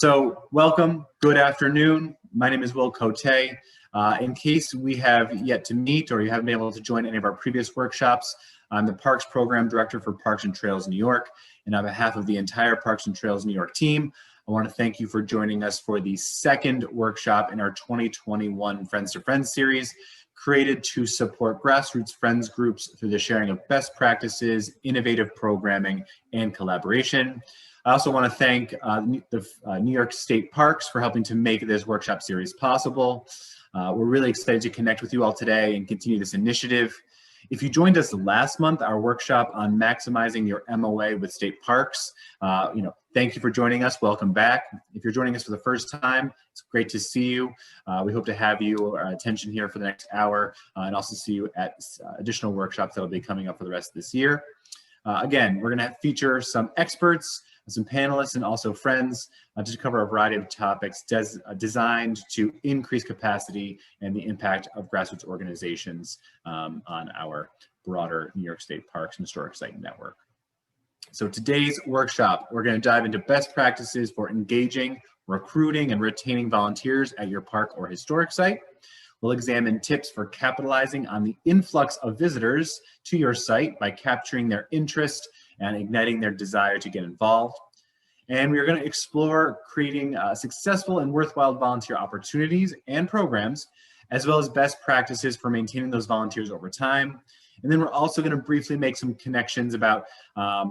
So welcome, good afternoon. My name is Will Cote. In case we have yet to meet or you haven't been able to join any of our previous workshops, I'm the Parks Program Director for Parks and Trails New York, and on behalf of the entire Parks and Trails New York team, I want to thank you for joining us for the second workshop in our 2021 Friends to Friends series, created to support grassroots friends groups through the sharing of best practices, innovative programming, and collaboration. I also want to thank the New York State Parks for helping to make this workshop series possible. We're really excited to connect with you all today and continue this initiative. If you joined us last month, our workshop on maximizing your MOA with state parks, thank you for joining us. Welcome back. If you're joining us for the first time, it's great to see you. We hope to have your attention here for the next hour and also see you at additional workshops that will be coming up for the rest of this year. Again, we're going to feature some experts, some panelists, and also friends to cover a variety of topics designed to increase capacity and the impact of grassroots organizations on our broader New York State Parks and Historic Site Network. So today's workshop, we're going to dive into best practices for engaging, recruiting, and retaining volunteers at your park or historic site. We'll examine tips for capitalizing on the influx of visitors to your site by capturing their interest and igniting their desire to get involved. And we are going to explore creating successful and worthwhile volunteer opportunities and programs, as well as best practices for maintaining those volunteers over time. And then we're also going to briefly make some connections about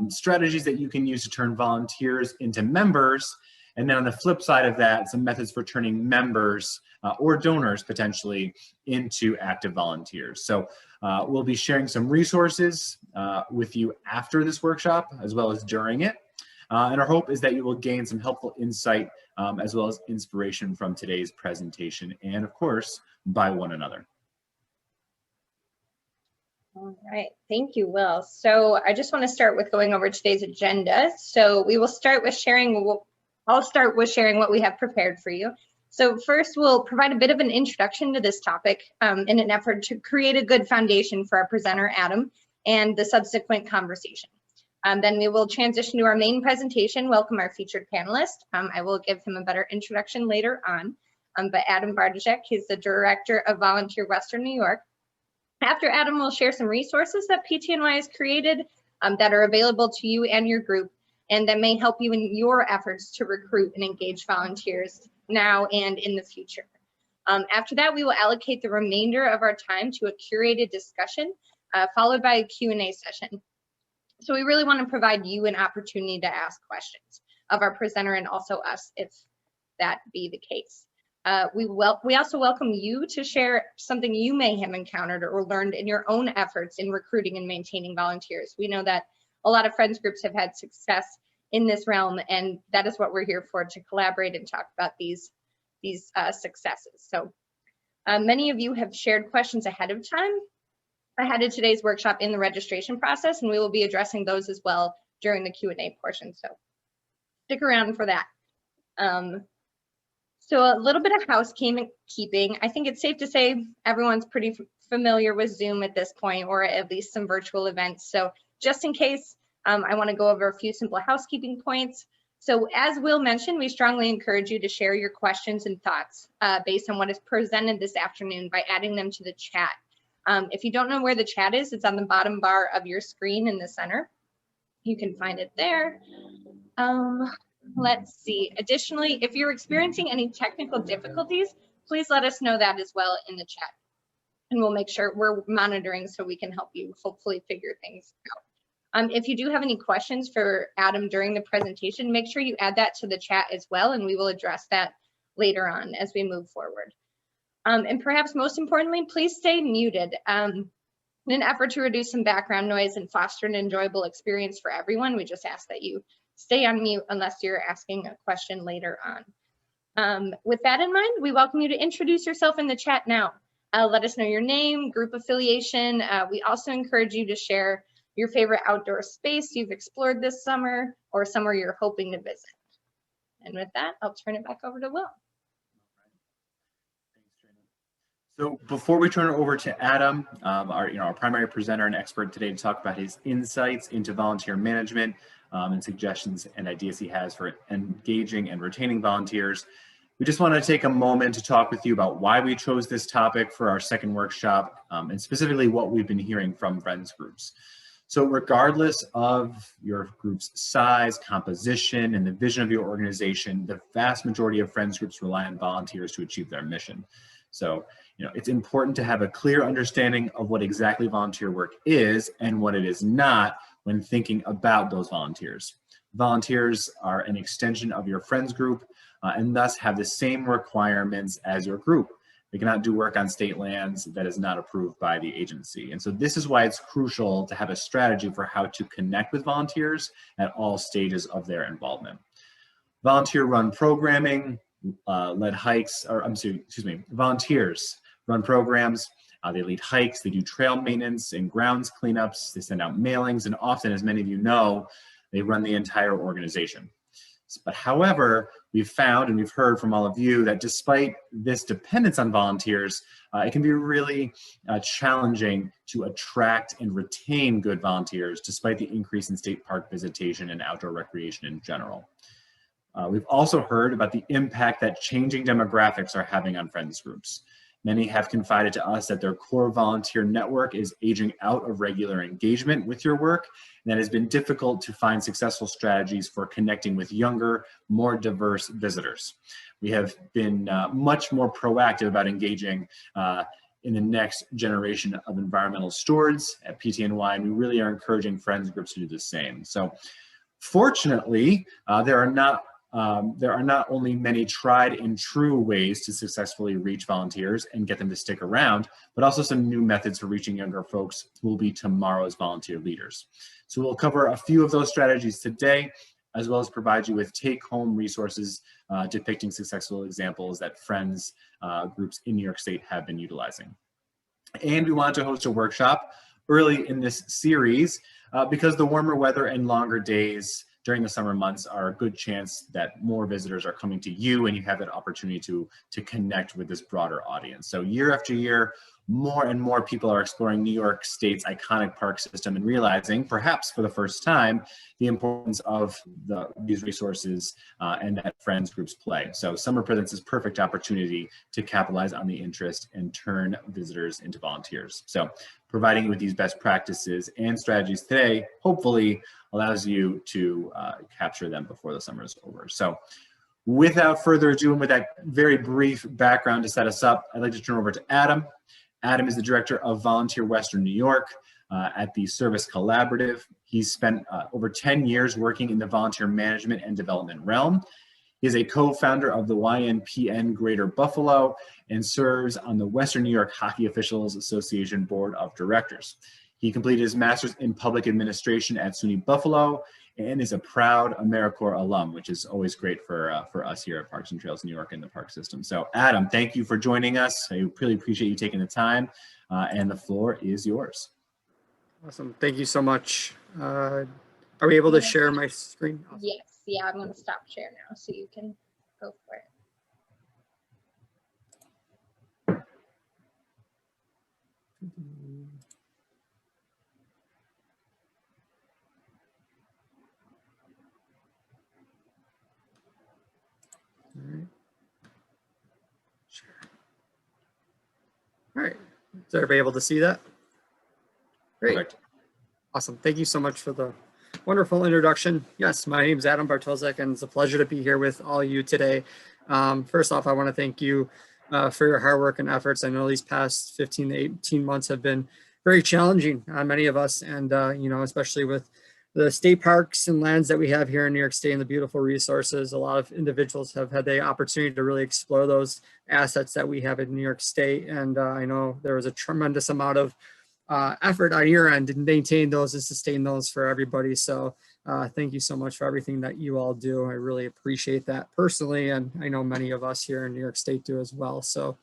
strategies that you can use to turn volunteers into members. And then on the flip side of that, some methods for turning members or donors potentially into active volunteers. So we'll be sharing some resources with you after this workshop, as well as during it. And our hope is that you will gain some helpful insight as well as inspiration from today's presentation and, of course, by one another. All right, thank you, Will. So I just want to start with going over today's agenda. So we will start with sharing, I'll start with sharing what we have prepared for you. So first, we'll provide a bit of an introduction to this topic in an effort to create a good foundation for our presenter, Adam, and the subsequent conversation. Then we will transition to our main presentation, welcome our featured panelist. I will give him a better introduction later on, but Adam Bartoszek, he's the Director of VolunteerWNY Western New York. After Adam will share some resources that PTNY has created that are available to you and your group, and that may help you in your efforts to recruit and engage volunteers now and in the future. After that, we will allocate the remainder of our time to a curated discussion, followed by a Q&A session. So we really want to provide you an opportunity to ask questions of our presenter and also us, if that be the case. We also welcome you to share something you may have encountered or learned in your own efforts in recruiting and maintaining volunteers. We know that a lot of friends groups have had success in this realm, and that is what we're here for, to collaborate and talk about these successes. So many of you have shared questions ahead of time, ahead of today's workshop in the registration process, and we will be addressing those as well during the Q&A portion. So stick around for that. So a little bit of housekeeping. I think it's safe to say everyone's pretty familiar with Zoom at this point, or at least some virtual events. So just in case, I want to go over a few simple housekeeping points. So as Will mentioned, we strongly encourage you to share your questions and thoughts based on what is presented this afternoon by adding them to the chat. If you don't know where the chat is, it's on the bottom bar of your screen in the center. You can find it there. Let's see. Additionally, if you're experiencing any technical difficulties, please let us know that as well in the chat. And we'll make sure we're monitoring so we can help you hopefully figure things out. If you do have any questions for Adam during the presentation, make sure you add that to the chat as well, and we will address that later on as we move forward. And perhaps most importantly, please stay muted. In an effort to reduce some background noise and foster an enjoyable experience for everyone, we just ask that you stay on mute unless you're asking a question later on. With that in mind, we welcome you to introduce yourself in the chat now. Let us know your name, group affiliation. We also encourage you to share your favorite outdoor space you've explored this summer or somewhere you're hoping to visit. And with that, I'll turn it back over to Will. So before we turn it over to Adam, our primary presenter and expert today, to talk about his insights into volunteer management, and suggestions and ideas he has for engaging and retaining volunteers. We just want to take a moment to talk with you about why we chose this topic for our second workshop, and specifically what we've been hearing from Friends groups. So regardless of your group's size, composition, and the vision of your organization, the vast majority of Friends groups rely on volunteers to achieve their mission. So, it's important to have a clear understanding of what exactly volunteer work is and what it is not when thinking about those volunteers. Volunteers are an extension of your Friends group and thus have the same requirements as your group. They cannot do work on state lands that is not approved by the agency. And so this is why it's crucial to have a strategy for how to connect with volunteers at all stages of their involvement. Volunteer-run programming, volunteers run programs, they lead hikes, they do trail maintenance and grounds cleanups, they send out mailings, and often, as many of you know, they run the entire organization. But however, we've found and we've heard from all of you that despite this dependence on volunteers, it can be really challenging to attract and retain good volunteers despite the increase in state park visitation and outdoor recreation in general. We've also heard about the impact that changing demographics are having on Friends groups. Many have confided to us that their core volunteer network is aging out of regular engagement with your work, and that it has been difficult to find successful strategies for connecting with younger, more diverse visitors. We have been much more proactive about engaging in the next generation of environmental stewards at PTNY, and we really are encouraging Friends groups to do the same. So fortunately, there are not only many tried and true ways to successfully reach volunteers and get them to stick around, but also some new methods for reaching younger folks who will be tomorrow's volunteer leaders. So we'll cover a few of those strategies today, as well as provide you with take-home resources depicting successful examples that Friends groups in New York State have been utilizing. And we wanted to host a workshop early in this series because the warmer weather and longer days during the summer months are a good chance that more visitors are coming to you and you have that opportunity to connect with this broader audience. So year after year, more and more people are exploring New York State's iconic park system and realizing, perhaps for the first time, the importance of these resources and that Friends groups play. So summer presents this perfect opportunity to capitalize on the interest and turn visitors into volunteers. So providing you with these best practices and strategies today, hopefully allows you to capture them before the summer is over. So without further ado, and with that very brief background to set us up, I'd like to turn over to Adam. Adam is the Director of Volunteer Western New York at the Service Collaborative. He's spent over 10 years working in the volunteer management and development realm. He is a co-founder of the YNPN Greater Buffalo and serves on the Western New York Hockey Officials Association Board of Directors. He completed his master's in public administration at SUNY Buffalo and is a proud AmeriCorps alum, which is always great for us here at Parks and Trails New York and the park system. So Adam, thank you for joining us. I really appreciate you taking the time and the floor is yours. Awesome, thank you so much. Are we able to share my screen? Awesome. Yes, yeah, I'm gonna stop share now so you can go for it. All right, is everybody able to see that? Great. Perfect. Awesome, thank you so much for the wonderful introduction. Yes, my name is Adam Bartoszek and it's a pleasure to be here with all you today. First off, I want to thank you for your hard work and efforts. I know these past 15 to 18 months have been very challenging on many of us, and especially with the state parks and lands that we have here in New York State and the beautiful resources. A lot of individuals have had the opportunity to really explore those assets that we have in New York State. And I know there was a tremendous amount of effort on your end to maintain those and sustain those for everybody. So thank you so much for everything that you all do. I really appreciate that personally. And I know many of us here in New York State do as well. So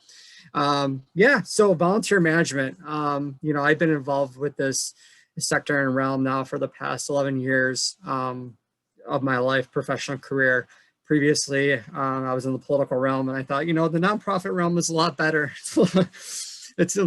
yeah, so volunteer management, I've been involved with this sector and realm now for the past 11 years of my life, professional career. Previously, I was in the political realm and I thought, the nonprofit realm is a lot better. It's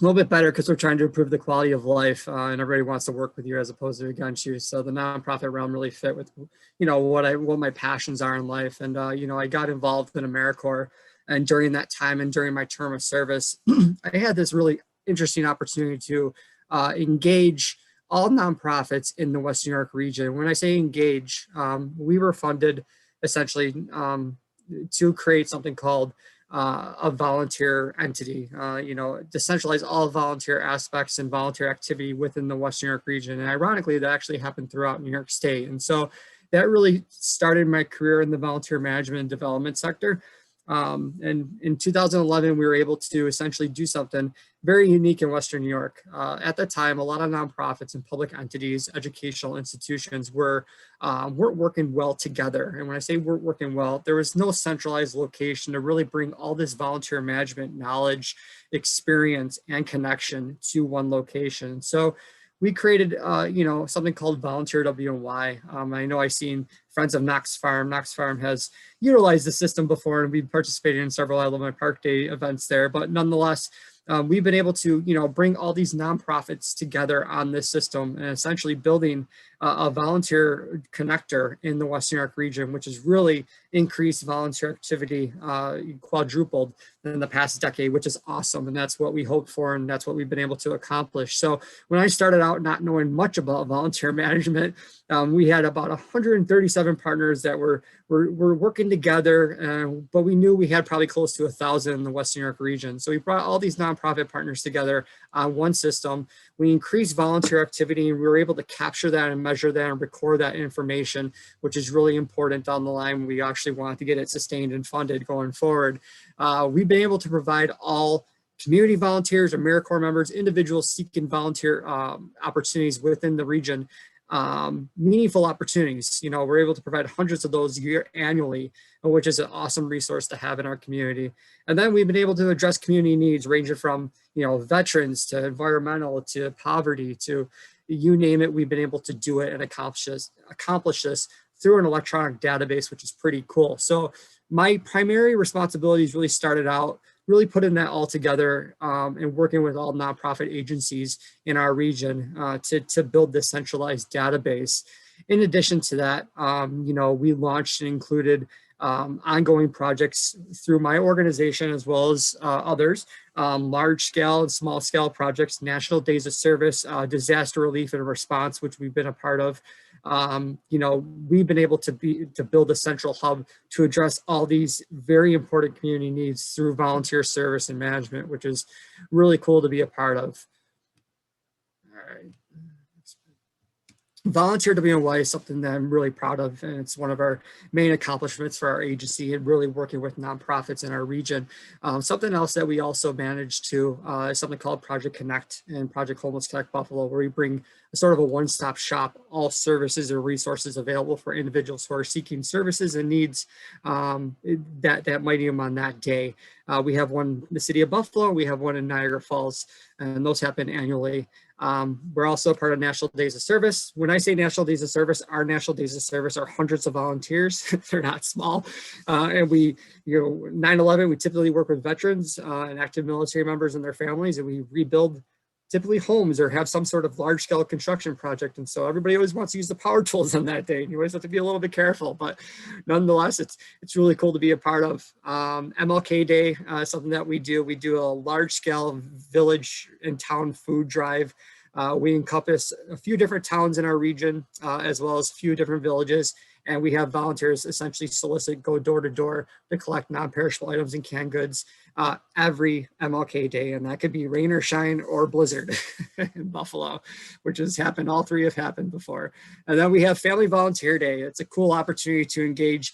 little bit better because we're trying to improve the quality of life, and everybody wants to work with you as opposed to against you. So the nonprofit realm really fit with, what my passions are in life. And, I got involved in AmeriCorps, and during that time and during my term of service, I had this really interesting opportunity to engage all nonprofits in the Western New York region. When I say engage, we were funded essentially to create something called a volunteer entity, decentralize all volunteer aspects and volunteer activity within the Western New York region. And ironically, that actually happened throughout New York State. And so that really started my career in the volunteer management and development sector. And in 2011, we were able to essentially do something very unique in Western New York. At the time, a lot of nonprofits and public entities, educational institutions weren't working well together. And when I say weren't working well, there was no centralized location to really bring all this volunteer management knowledge, experience, and connection to one location. So we created, something called VolunteerWNY. I know I've seen friends of Knox Farm. Knox Farm has utilized the system before, and we've participated in several I Love My Park Day events there. But nonetheless, we've been able to, bring all these nonprofits together on this system and essentially building a volunteer connector in the Western New York region, which has really increased volunteer activity quadrupled in the past decade, which is awesome. And that's what we hoped for, and that's what we've been able to accomplish. So when I started out not knowing much about volunteer management, we had about 137 partners that were working together, but we knew we had probably close to 1,000 in the Western New York region. So we brought all these nonprofit partners together on one system. We increased volunteer activity, and we were able to capture that and measure that and record that information, which is really important down the line. We actually want to get it sustained and funded going forward. We've been able to provide all community volunteers, AmeriCorps members, individuals seeking volunteer opportunities within the region, meaningful opportunities. We're able to provide hundreds of those annually, which is an awesome resource to have in our community. And then we've been able to address community needs ranging from, veterans to environmental to poverty to you name it. We've been able to do it and accomplish this through an electronic database, which is pretty cool. So my primary responsibilities really started out really putting that all together and working with all nonprofit agencies in our region to build this centralized database. In addition to that, we launched and included ongoing projects through my organization as well as others, large scale and small scale projects, National Days of Service, disaster relief and response, which we've been a part of. We've been able to build a central hub to address all these very important community needs through volunteer service and management, which is really cool to be a part of. All right. VolunteerWNY is something that I'm really proud of, and it's one of our main accomplishments for our agency and really working with nonprofits in our region. Something else that we also managed to is something called Project Connect and Project Homeless Connect Buffalo, where we bring a sort of a one-stop shop, all services or resources available for individuals who are seeking services and needs that might need them on that day. We have one in the city of Buffalo, we have one in Niagara Falls, and those happen annually. We're also part of National Days of Service. When I say National Days of Service, our National Days of Service are hundreds of volunteers. They're not small. And we, 9/11, we typically work with veterans and active military members and their families, and we rebuild typically homes or have some sort of large scale construction project. And so everybody always wants to use the power tools on that day. And you always have to be a little bit careful, but nonetheless, it's really cool to be a part of. MLK Day, something that we do a large scale village and town food drive. We encompass a few different towns in our region, as well as a few different villages. And we have volunteers essentially go door to door to collect non-perishable items and canned goods every MLK Day. And that could be rain or shine or blizzard in Buffalo, which has happened. All three have happened before. And then we have Family Volunteer Day. It's a cool opportunity to engage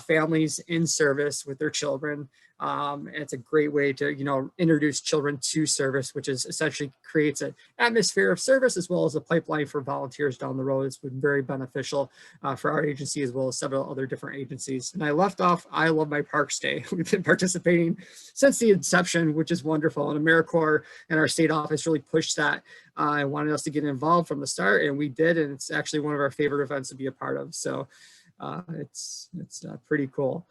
families in service with their children. It's a great way to, introduce children to service, which is essentially creates an atmosphere of service as well as a pipeline for volunteers down the road. It's been very beneficial for our agency as well as several other different agencies. And I left off I Love My Parks Day. We've been participating since the inception, which is wonderful. And AmeriCorps and our state office really pushed that. Wanted us to get involved from the start, and we did. And it's actually one of our favorite events to be a part of. So it's pretty cool.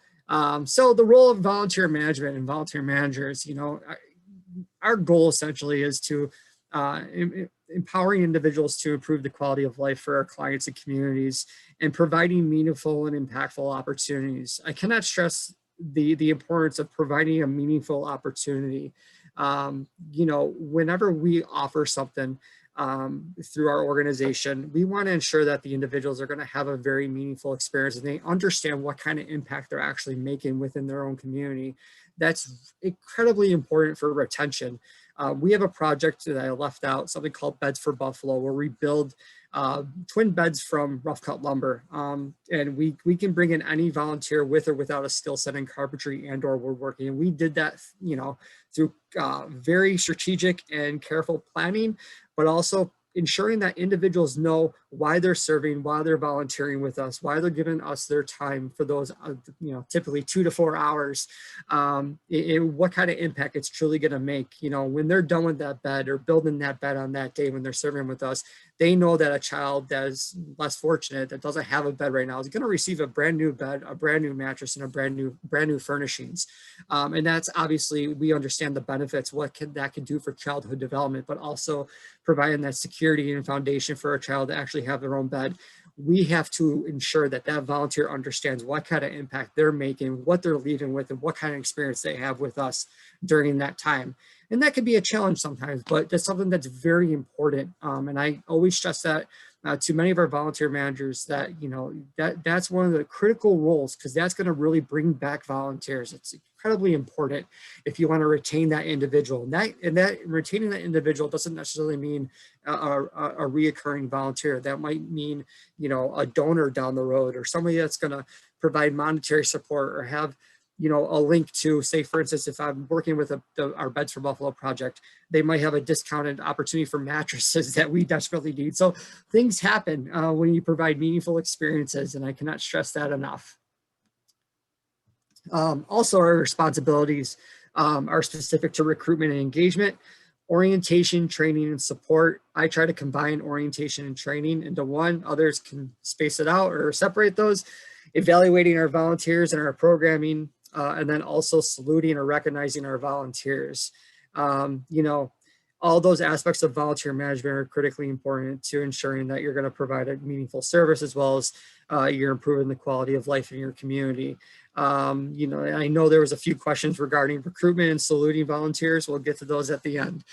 So the role of volunteer management and volunteer managers, our goal essentially is to empowering individuals to improve the quality of life for our clients and communities, and providing meaningful and impactful opportunities. I cannot stress the importance of providing a meaningful opportunity. Whenever we offer something through our organization, we want to ensure that the individuals are going to have a very meaningful experience and they understand what kind of impact they're actually making within their own community. That's incredibly important for retention. We have a project that I left out, something called Beds for Buffalo, where we build twin beds from rough cut lumber. And we can bring in any volunteer with or without a skill set in carpentry and or woodworking. And we did that, through very strategic and careful planning, but also ensuring that individuals know why they're serving, why they're volunteering with us, why they're giving us their time for those, typically 2 to 4 hours, and what kind of impact it's truly going to make. When they're done with that bed or building that bed on that day when they're serving with us, they know that a child that is less fortunate, that doesn't have a bed right now, is going to receive a brand new bed, a brand new mattress, and a brand new furnishings. And that's obviously, we understand the benefits, that can do for childhood development, but also providing that security and foundation for a child to actually have their own bed. We have to ensure that that volunteer understands what kind of impact they're making, what they're leaving with, and what kind of experience they have with us during that time. And that can be a challenge sometimes, but that's something that's very important. And I always stress that to many of our volunteer managers, that that's one of the critical roles, because that's going to really bring back volunteers. It's incredibly important if you want to retain that individual. And that retaining that individual doesn't necessarily mean a reoccurring volunteer. That might mean a donor down the road, or somebody that's going to provide monetary support, or have a link to, say, for instance, if I'm working with our Beds for Buffalo project, they might have a discounted opportunity for mattresses that we desperately need. So things happen when you provide meaningful experiences, and I cannot stress that enough. Also, our responsibilities are specific to recruitment and engagement, orientation, training, and support. I try to combine orientation and training into one. Others can space it out or separate those. Evaluating our volunteers and our programming, and then also saluting or recognizing our volunteers. All those aspects of volunteer management are critically important to ensuring that you're going to provide a meaningful service, as well as you're improving the quality of life in your community. I know there was a few questions regarding recruitment and saluting volunteers. We'll get to those at the end.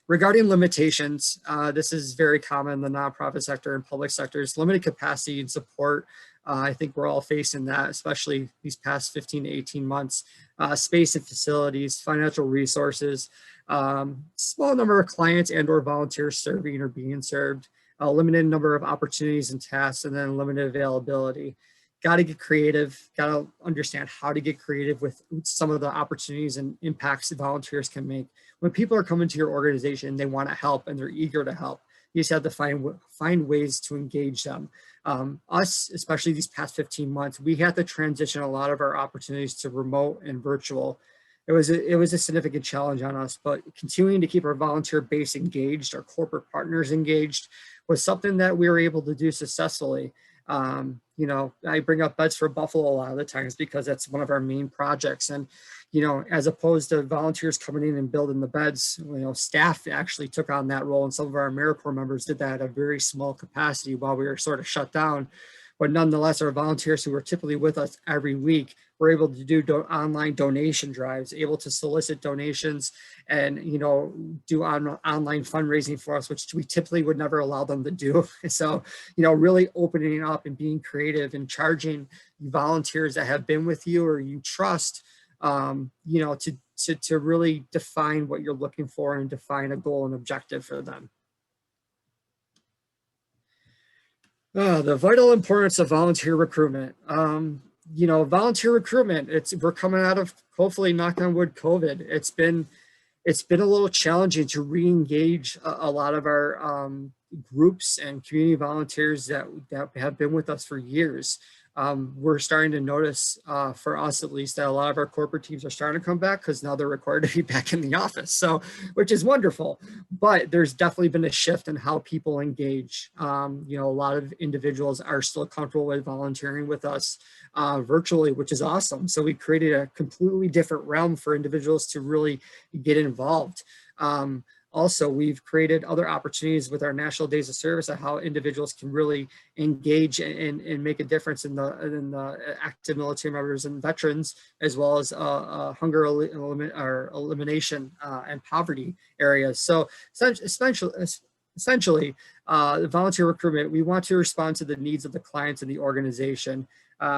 Regarding limitations, this is very common in the nonprofit sector and public sectors. Limited capacity and support. I think we're all facing that, especially these past 15 to 18 months. Space and facilities, financial resources, small number of clients and or volunteers serving or being served, a limited number of opportunities and tasks, and then limited availability. Got to get creative, got to understand how to get creative with some of the opportunities and impacts that volunteers can make. When people are coming to your organization, they want to help and they're eager to help. You just have to find ways to engage them. Us, especially these past 15 months, we had to transition a lot of our opportunities to remote and virtual. It was a significant challenge on us, but continuing to keep our volunteer base engaged, our corporate partners engaged, was something that we were able to do successfully. I bring up Beds for Buffalo a lot of the times because that's one of our main projects. And, as opposed to volunteers coming in and building the beds, staff actually took on that role. And some of our AmeriCorps members did that at a very small capacity while we were sort of shut down. But nonetheless, our volunteers who were typically with us every week were able to do online donation drives, able to solicit donations and, do online fundraising for us, which we typically would never allow them to do. So, really opening up and being creative and charging volunteers that have been with you or you trust, to really define what you're looking for and define a goal and objective for them. The vital importance of volunteer recruitment. Volunteer recruitment, we're coming out of, hopefully, knock on wood, COVID. It's been a little challenging to re-engage a lot of our groups and community volunteers that have been with us for years. we're starting to notice, for us at least, that a lot of our corporate teams are starting to come back because now they're required to be back in the office. So, which is wonderful, but there's definitely been a shift in how people engage. You know, a lot of individuals are still comfortable with volunteering with us virtually, which is awesome. So we created a completely different realm for individuals to really get involved. Also, we've created other opportunities with our National Days of Service of how individuals can really engage and make a difference in the active military members and veterans, as well as hunger elimination and poverty areas. So essentially, the volunteer recruitment, we want to respond to the needs of the clients and the organization.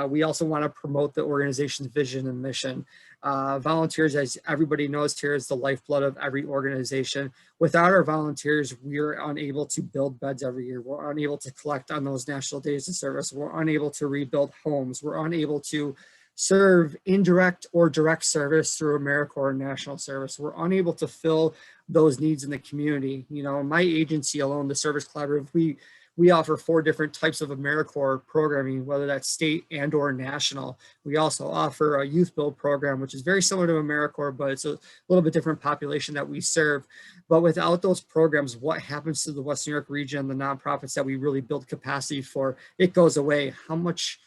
We also want to promote the organization's vision and mission. Volunteers, as everybody knows here, is the lifeblood of every organization. Without our volunteers, we're unable to build beds every year. We're unable to collect on those National Days of Service. We're unable to rebuild homes. We're unable to serve indirect or direct service through AmeriCorps and National Service. We're unable to fill those needs in the community. You know, my agency alone, the Service Collaborative, we offer 4 different types of AmeriCorps programming, whether that's state and or national. We also offer a youth build program, which is very similar to AmeriCorps, but it's a little bit different population that we serve. But without those programs, what happens to the West New York region, the nonprofits that we really build capacity for? It goes away. How much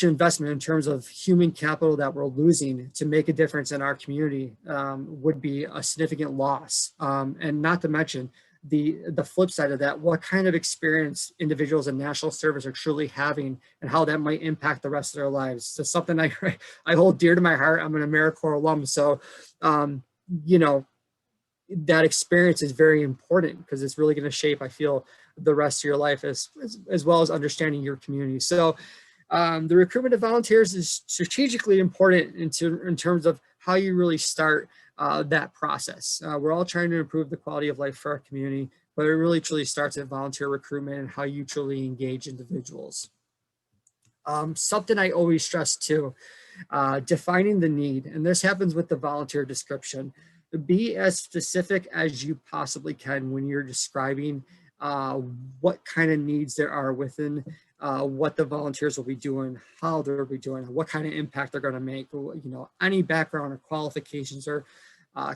investment in terms of human capital that we're losing to make a difference in our community would be a significant loss. And not to mention, the flip side of that, what kind of experience individuals in national service are truly having and how that might impact the rest of their lives. So something I hold dear to my heart. I'm an AmeriCorps alum. So, you know, that experience is very important because it's really going to shape, I feel, the rest of your life as well as understanding your community. So the recruitment of volunteers is strategically important in terms of how you really start that process. We're all trying to improve the quality of life for our community, but it really truly starts at volunteer recruitment and how you truly engage individuals. Something I always stress too, defining the need, and this happens with the volunteer description. Be as specific as you possibly can when you're describing what kind of needs there are within what the volunteers will be doing, how they'll be doing, what kind of impact they're going to make, you know, any background or qualifications or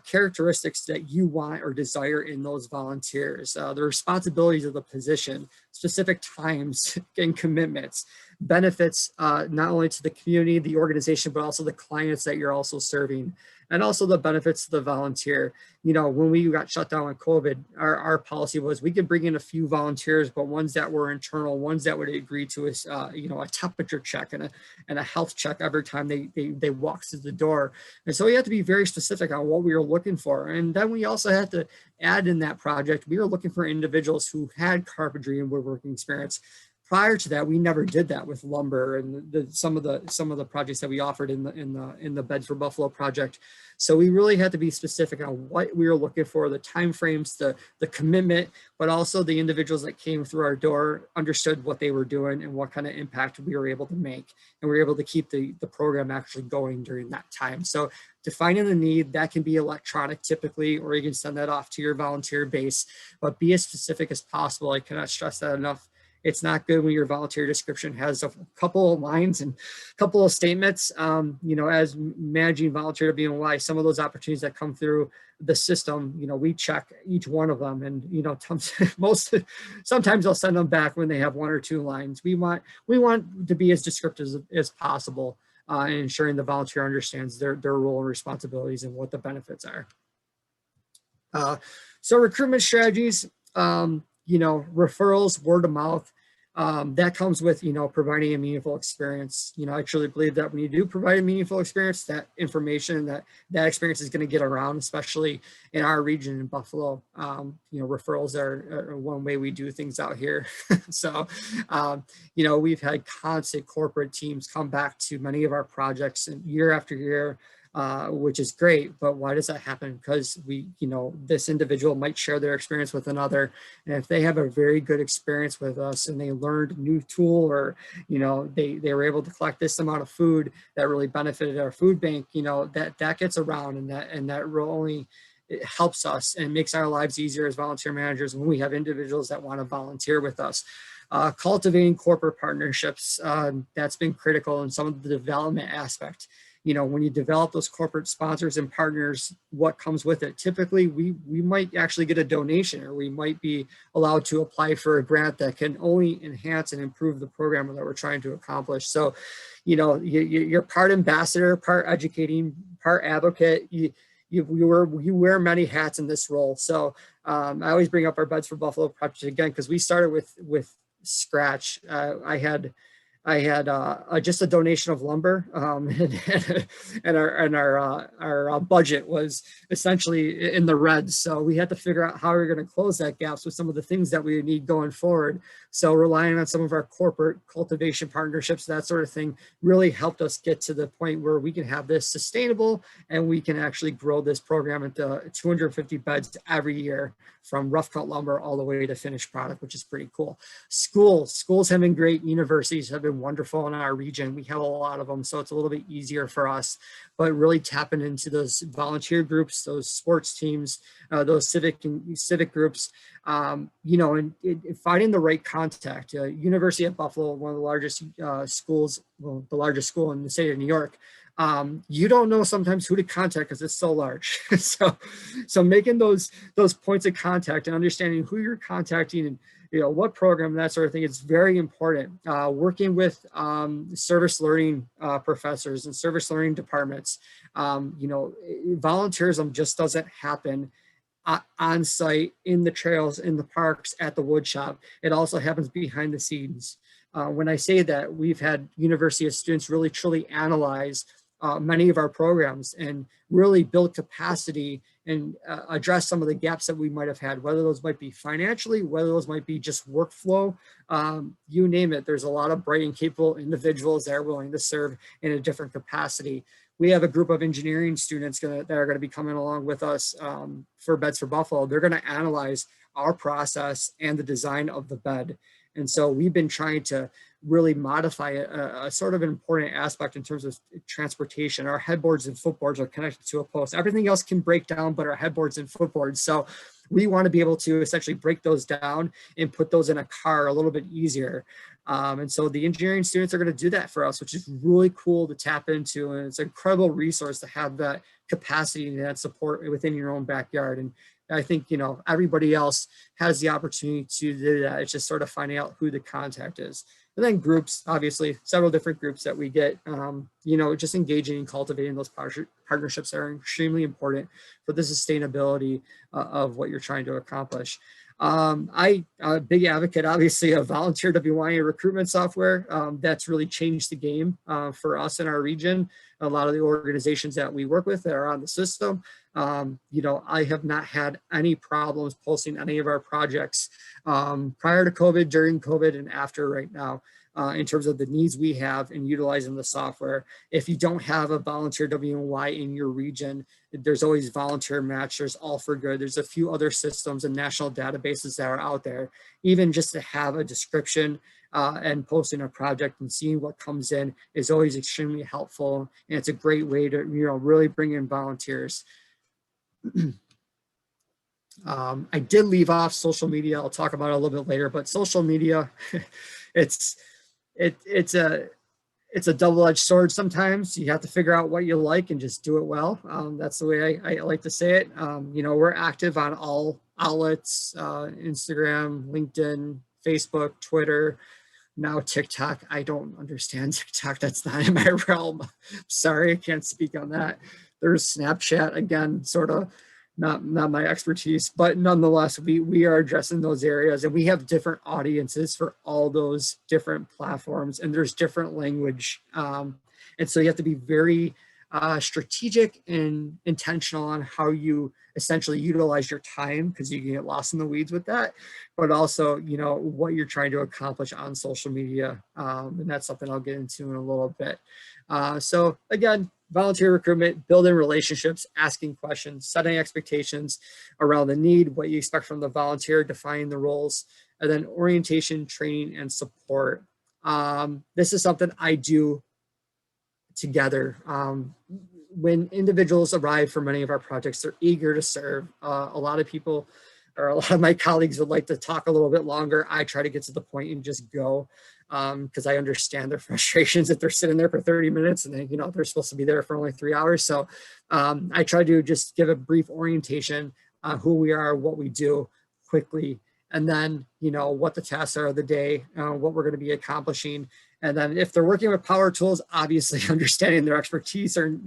characteristics that you want or desire in those volunteers, the responsibilities of the position, specific times and commitments, benefits not only to the community, the organization, but also the clients that you're also serving, and also the benefits to the volunteer. You know, when we got shut down with COVID, our policy was we could bring in a few volunteers, but ones that were internal, ones that would agree to us, you know, a temperature check and a health check every time they walk through the door. And so we had to be very specific on what we were looking for. And then we also had to add in that project, we were looking for individuals who had carpentry and woodworking experience. Prior to that, we never did that with lumber and some of the projects that we offered in the Beds for Buffalo project. So we really had to be specific on what we were looking for, the timeframes, the commitment, but also the individuals that came through our door understood what they were doing and what kind of impact we were able to make, and we were able to keep the program actually going during that time. So defining the need, that can be electronic typically, or you can send that off to your volunteer base, but be as specific as possible. I cannot stress that enough. It's not good when your volunteer description has a couple of lines and a couple of statements. You know, as managing volunteer WNY, some of those opportunities that come through the system, you know, we check each one of them, and you know, sometimes I'll send them back when they have 1 or 2 lines. We want to be as descriptive as possible in ensuring the volunteer understands their role and responsibilities and what the benefits are. So recruitment strategies. You know, referrals, word of mouth, that comes with, you know, providing a meaningful experience. You know, I truly believe that when you do provide a meaningful experience, that information, that experience is going to get around, especially in our region in Buffalo. You know, referrals are one way we do things out here. So, you know, we've had constant corporate teams come back to many of our projects and year after year, which is great. But why does that happen? Because you know, this individual might share their experience with another. And if they have a very good experience with us and they learned a new tool, or, you know, they were able to collect this amount of food that really benefited our food bank, you know, that gets around, and that really, it helps us and makes our lives easier as volunteer managers when we have individuals that want to volunteer with us. Cultivating corporate partnerships, that's been critical in some of the development aspect. You know, when you develop those corporate sponsors and partners, what comes with it? Typically, we might actually get a donation, or we might be allowed to apply for a grant that can only enhance and improve the program that we're trying to accomplish. So, you know, you're part ambassador, part educating, part advocate. You wear many hats in this role. So I always bring up our Beds for Buffalo project again, because we started with scratch. I had just a donation of lumber, and our budget was essentially in the red. So we had to figure out how we we're going to close that gap with some of the things that we need going forward. So relying on some of our corporate cultivation partnerships, that sort of thing, really helped us get to the point where we can have this sustainable, and we can actually grow this program into 250 beds every year, from rough cut lumber all the way to finished product, which is pretty cool. Schools have been great. Universities have been wonderful in our region. We have a lot of them, so it's a little bit easier for us, but really tapping into those volunteer groups, those sports teams, those civic groups, you know, and finding the right contact. University of Buffalo, one of the largest schools, well, the largest school in the state of New York, you don't know sometimes who to contact because it's so large. so making those points of contact and understanding who you're contacting and, you know, what program, that sort of thing, is very important. Working with service learning professors and service learning departments, you know, volunteerism just doesn't happen on site, in the trails, in the parks, at the wood shop. It also happens behind the scenes. When I say that, we've had university students really truly analyze many of our programs and really build capacity and address some of the gaps that we might have had, whether those might be financially, whether those might be just workflow, you name it. There's a lot of bright and capable individuals that are willing to serve in a different capacity. We have a group of engineering students that are going to be coming along with us for Beds for Buffalo. They're going to analyze our process and the design of the bed. And so we've been trying to really modify a sort of an important aspect in terms of transportation. Our headboards and footboards are connected to a post. Everything else can break down, but our headboards and footboards. So we want to be able to essentially break those down and put those in a car a little bit easier. And so the engineering students are going to do that for us, which is really cool to tap into. And it's an incredible resource to have that capacity and that support within your own backyard. And I think, you know, everybody else has the opportunity to do that. It's just sort of finding out who the contact is. And then groups, obviously, several different groups that we get, you know, just engaging and cultivating those partnerships are extremely important for the sustainability of what you're trying to accomplish. I'm a big advocate, obviously, of VolunteerWNY recruitment software. That's really changed the game for us in our region. A lot of the organizations that we work with that are on the system, you know, I have not had any problems posting any of our projects prior to COVID, during COVID, and after right now. In terms of the needs we have in utilizing the software. If you don't have a VolunteerWNY in your region, there's always Volunteer Match, there's All for Good, there's a few other systems and national databases that are out there. Even just to have a description and posting a project and seeing what comes in is always extremely helpful. And it's a great way to, you know, really bring in volunteers. I did leave off social media. I'll talk about it a little bit later, but social media, it's a double-edged sword. Sometimes you have to figure out what you like and just do it well. That's the way I like to say it. You know, we're active on all outlets, Instagram, LinkedIn, Facebook, Twitter, now TikTok. I don't understand TikTok. That's not in my realm. Sorry, I can't speak on that. There's Snapchat, again, sort of not my expertise, but nonetheless, we are addressing those areas, and we have different audiences for all those different platforms, and there's different language. And so you have to be very strategic and intentional on how you essentially utilize your time, because you can get lost in the weeds with that, but also, you know, what you're trying to accomplish on social media. And that's something I'll get into in a little bit. So again, volunteer recruitment, building relationships, asking questions, setting expectations around the need, what you expect from the volunteer, defining the roles, and then orientation, training, and support. This is something I do together. When individuals arrive for many of our projects, they're eager to serve. A lot of people or a lot of my colleagues would like to talk a little bit longer. I try to get to the point and just go, because I understand their frustrations if they're sitting there for 30 minutes and they're supposed to be there for only 3 hours. So I try to just give a brief orientation on who we are, what we do quickly, and then, what the tasks are of the day, what we're going to be accomplishing. And then if they're working with power tools, obviously understanding their expertise or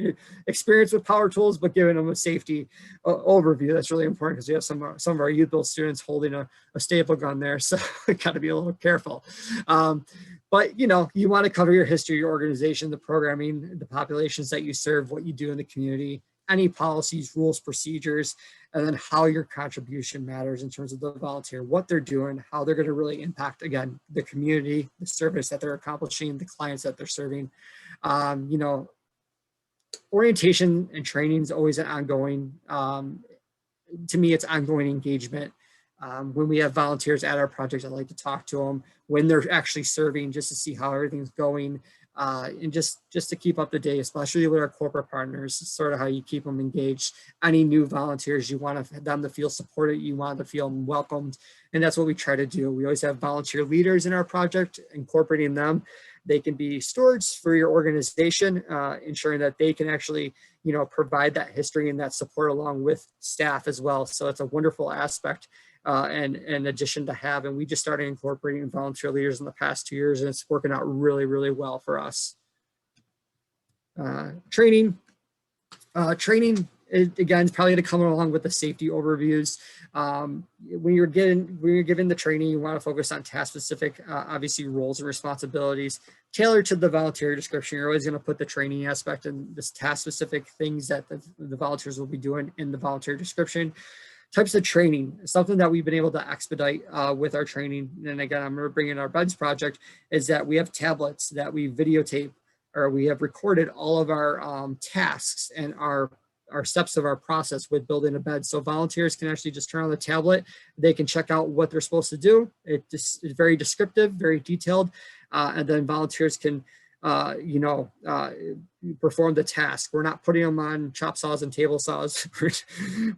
experience with power tools, but giving them a safety overview. That's really important because we have some of our youth build students holding a staple gun there. So we got to be a little careful. But you want to cover your history, your organization, the programming, the populations that you serve, what you do in the community, any policies, rules, procedures, and then how your contribution matters in terms of the volunteer, what they're doing, how they're going to really impact, again, the community, the service that they're accomplishing, the clients that they're serving. Orientation and training is always an ongoing, to me, it's ongoing engagement. When we have volunteers at our projects, I like to talk to them when they're actually serving, just to see how everything's going. And just to keep up to date, especially with our corporate partners, sort of how you keep them engaged. Any new volunteers, you want them to feel supported, you want them to feel welcomed, and that's what we try to do. We always have volunteer leaders in our project, incorporating them. They can be stewards for your organization, ensuring that they can actually, provide that history and that support along with staff as well. So it's a wonderful aspect and an addition to have. And we just started incorporating volunteer leaders in the past 2 years, and it's working out really, really well for us. Training, again, is probably to come along with the safety overviews. When you're given the training, you want to focus on task-specific, obviously, roles and responsibilities tailored to the volunteer description. You're always going to put the training aspect and this task-specific things that the volunteers will be doing in the volunteer description. Types of training, something that we've been able to expedite with our training. And again, I'm going to bring in our beds project, is that we have tablets that we videotape, or we have recorded all of our tasks and our steps of our process with building a bed. So volunteers can actually just turn on the tablet. They can check out what they're supposed to do. It's very descriptive, very detailed. And then volunteers can, perform the task. We're not putting them on chop saws and table saws.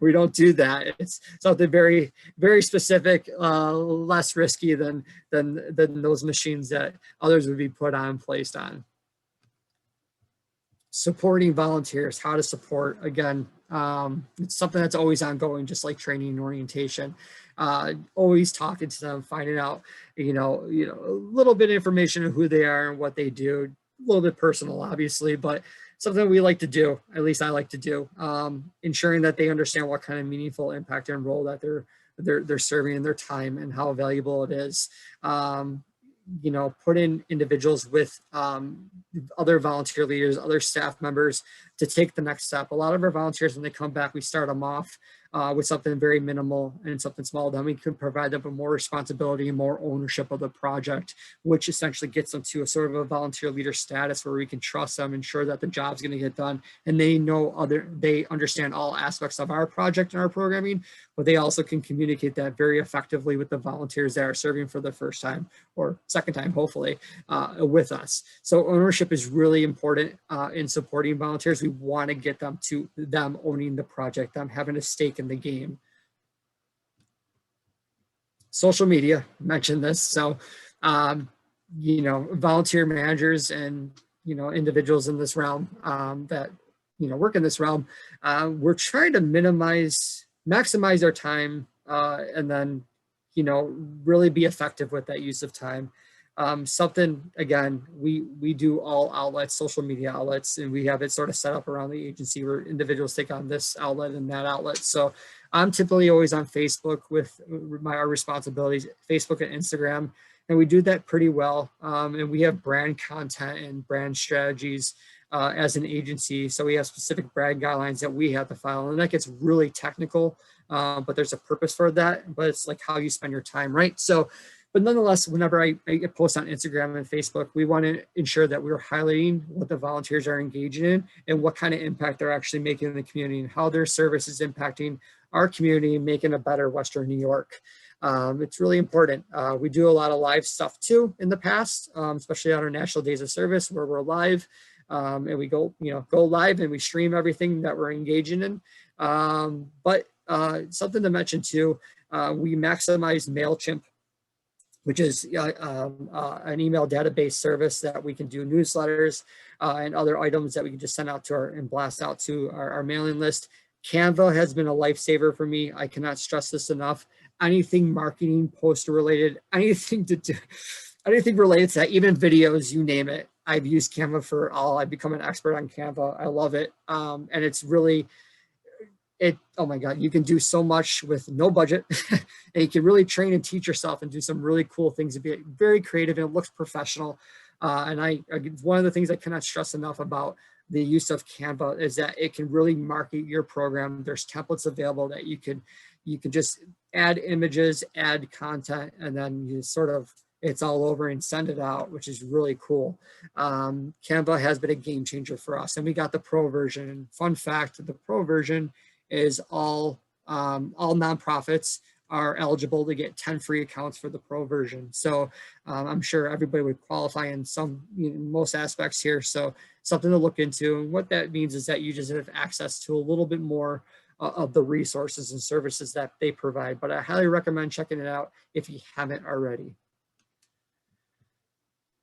We don't do that. It's something very, very specific, less risky than those machines that others would be placed on. Supporting volunteers, how to support, again, it's something that's always ongoing, just like training and orientation. Always talking to them, finding out, a little bit of information on who they are and what they do. A little bit personal, obviously, but something we like to do, at least I like to do, ensuring that they understand what kind of meaningful impact and role that they're serving in their time and how valuable it is. Put in individuals with other volunteer leaders, other staff members to take the next step. A lot of our volunteers, when they come back, we start them off with something very minimal and something small. Then we can provide them with more responsibility and more ownership of the project, which essentially gets them to a sort of a volunteer leader status where we can trust them, ensure that the job's going to get done, and they understand all aspects of our project and our programming, but they also can communicate that very effectively with the volunteers that are serving for the first time or second time, hopefully, with us. So ownership is really important in supporting volunteers. We want to get them to them owning the project, them having a stake in the game. Social media, mentioned this. So, volunteer managers and, individuals in this realm that, work in this realm, we're trying to maximize our time and then, really be effective with that use of time. Something, again, we do all outlets, social media outlets, and we have it sort of set up around the agency where individuals take on this outlet and that outlet. So I'm typically always on Facebook with our responsibilities, Facebook and Instagram, and we do that pretty well. And we have brand content and brand strategies as an agency. So we have specific brand guidelines that we have to follow, and that gets really technical, but there's a purpose for that, but it's like how you spend your time, right? So, but nonetheless, whenever I post on Instagram and Facebook, we want to ensure that we're highlighting what the volunteers are engaging in and what kind of impact they're actually making in the community and how their service is impacting our community and making a better Western New York. It's really important. We do a lot of live stuff too in the past, especially on our National Days of Service where we're live. And we go live and we stream everything that we're engaging in. But something to mention too, We maximize MailChimp, which is an email database service that we can do newsletters and other items that we can just send out to and blast out to our mailing list. Canva has been a lifesaver for me. I cannot stress this enough. Anything marketing, poster related, anything related to that, even videos, you name it. I've used Canva for all. I've become an expert on Canva. I love it. And it's really, oh my God, you can do so much with no budget. And you can really train and teach yourself and do some really cool things and be very creative, and it looks professional. And one of the things I cannot stress enough about the use of Canva is that it can really market your program. There's templates available that you can just add images, add content, and then you sort of, it's all over and send it out, which is really cool. Canva has been a game changer for us, and we got the pro version. And fun fact, the pro version is all nonprofits are eligible to get 10 free accounts for the pro version. So I'm sure everybody would qualify in most aspects here. So something to look into. And what that means is that you just have access to a little bit more of the resources and services that they provide. But I highly recommend checking it out if you haven't already.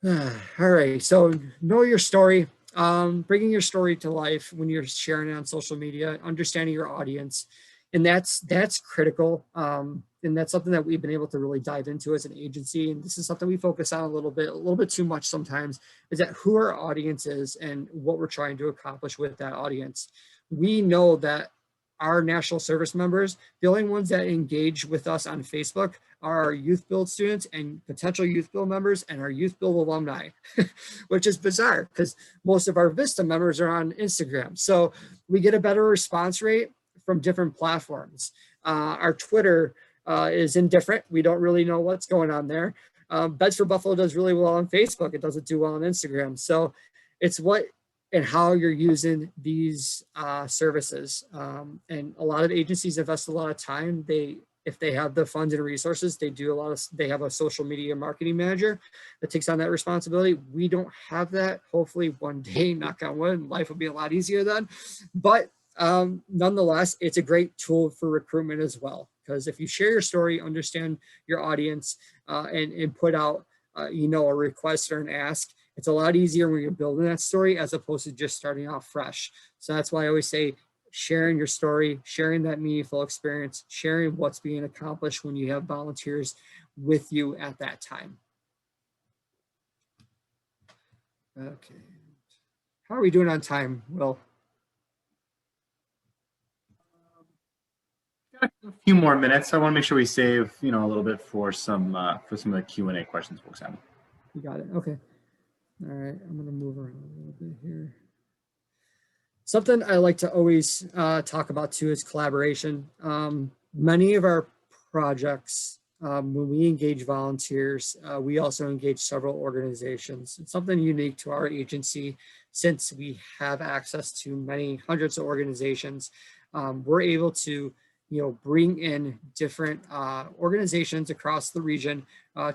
All right, so know your story. Bringing your story to life when you're sharing it on social media, understanding your audience. And that's critical. And that's something that we've been able to really dive into as an agency. And this is something we focus on a little bit too much sometimes, is that who our audience is and what we're trying to accomplish with that audience. We know that our national service members, the only ones that engage with us on Facebook are our Youth Build students and potential Youth Build members and our Youth Build alumni, which is bizarre because most of our Vista members are on Instagram. So we get a better response rate from different platforms. Our Twitter is indifferent. We don't really know what's going on there. Beds for Buffalo does really well on Facebook. It doesn't do well on Instagram. So it's what and how you're using these services. And a lot of agencies invest a lot of time. If they have the funds and resources, they have a social media marketing manager that takes on that responsibility. We don't have that. Hopefully one day, knock on wood, life will be a lot easier then. But nonetheless, it's a great tool for recruitment as well. Because if you share your story, understand your audience, and put out, a request or an ask, it's a lot easier when you're building that story as opposed to just starting off fresh. So that's why I always say, sharing your story, sharing that meaningful experience, sharing what's being accomplished when you have volunteers with you at that time. Okay. How are we doing on time, Will? A few more minutes. I want to make sure we save, a little bit for some of the Q&A questions folks have. You got it. Okay. All right. I'm going to move around a little bit here. Something I like to always talk about too is collaboration. Many of our projects, when we engage volunteers, we also engage several organizations. It's something unique to our agency since we have access to many hundreds of organizations. We're able to bring in different organizations across the region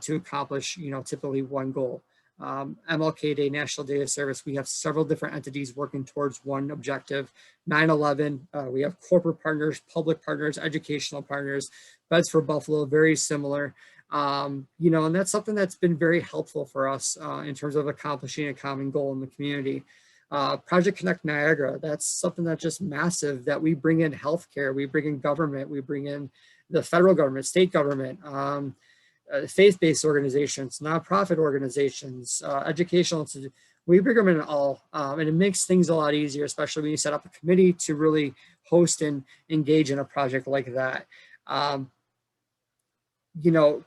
to accomplish, typically one goal. MLK Day, National Day of Service, we have several different entities working towards one objective. 9/11, we have corporate partners, public partners, educational partners. Beds for Buffalo, very similar. And that's something that's been very helpful for us in terms of accomplishing a common goal in the community. Project Connect Niagara, that's something that's just massive, that we bring in healthcare, we bring in government, we bring in the federal government, state government, faith-based organizations, nonprofit organizations, educational institutions. We bring them in all, and it makes things a lot easier, especially when you set up a committee to really host and engage in a project like that.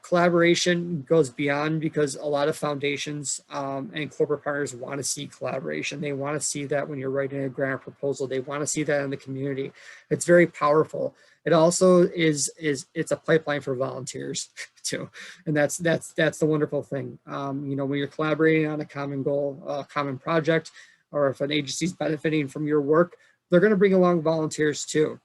Collaboration goes beyond, because a lot of foundations and corporate partners want to see collaboration. They want to see that when you're writing a grant proposal. They want to see that in the community. It's very powerful. It also it's a pipeline for volunteers too, and that's the wonderful thing. When you're collaborating on a common goal, a common project, or if an agency's benefiting from your work, they're going to bring along volunteers too.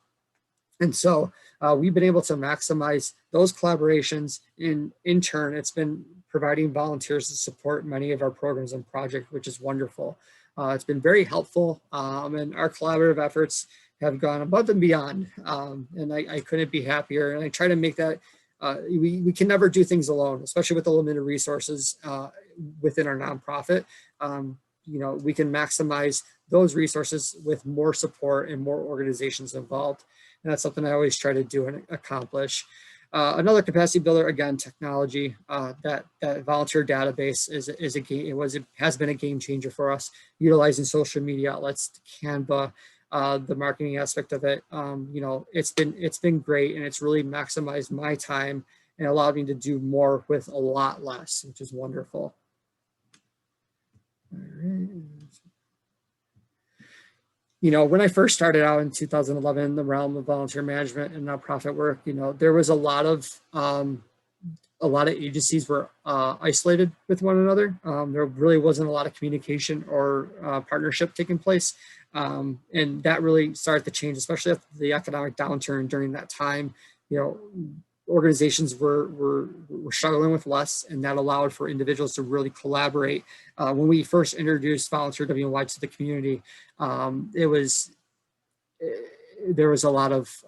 And so we've been able to maximize those collaborations. In turn, it's been providing volunteers to support many of our programs and projects, which is wonderful. It's been very helpful, and our collaborative efforts have gone above and beyond. And I couldn't be happier. And I try to make that, we can never do things alone, especially with the limited resources within our nonprofit. You know, we can maximize those resources with more support and more organizations involved. And that's something I always try to do and accomplish. Another capacity builder, again, technology. That volunteer database has been a game changer for us. Utilizing social media outlets, Canva, the marketing aspect of it. You know, it's been great, and it's really maximized my time and allowed me to do more with a lot less, which is wonderful. All right. You know, when I first started out in 2011 in the realm of volunteer management and nonprofit work, you know, there was a lot of agencies were isolated with one another. There really wasn't a lot of communication or partnership taking place. And that really started to change, especially after the economic downturn during that time. You know, organizations were struggling with less, and that allowed for individuals to really collaborate. When we first introduced VolunteerWNY to the community, there was a lot of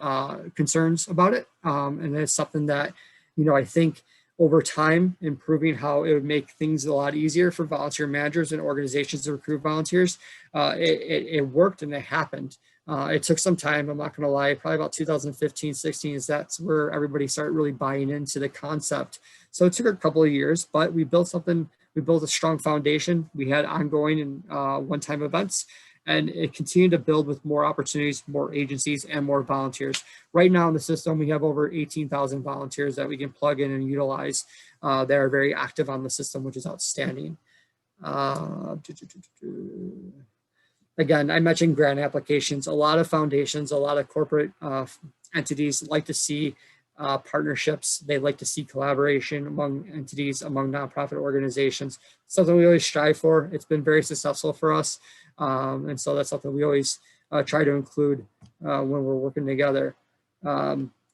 concerns about it, and it's something that, you know, I think over time, improving how it would make things a lot easier for volunteer managers and organizations to recruit volunteers. It worked, and it happened. It took some time, I'm not gonna lie, probably about 2015, 16, that's where everybody started really buying into the concept. So it took a couple of years, but we built a strong foundation. We had ongoing and one-time events, and it continued to build with more opportunities, more agencies, and more volunteers. Right now in the system, we have over 18,000 volunteers that we can plug in and utilize. That are very active on the system, which is outstanding. Again, I mentioned grant applications. A lot of foundations, a lot of corporate entities like to see partnerships. They like to see collaboration among entities, among nonprofit organizations. Something we always strive for. It's been very successful for us. And so that's something we always try to include when we're working together.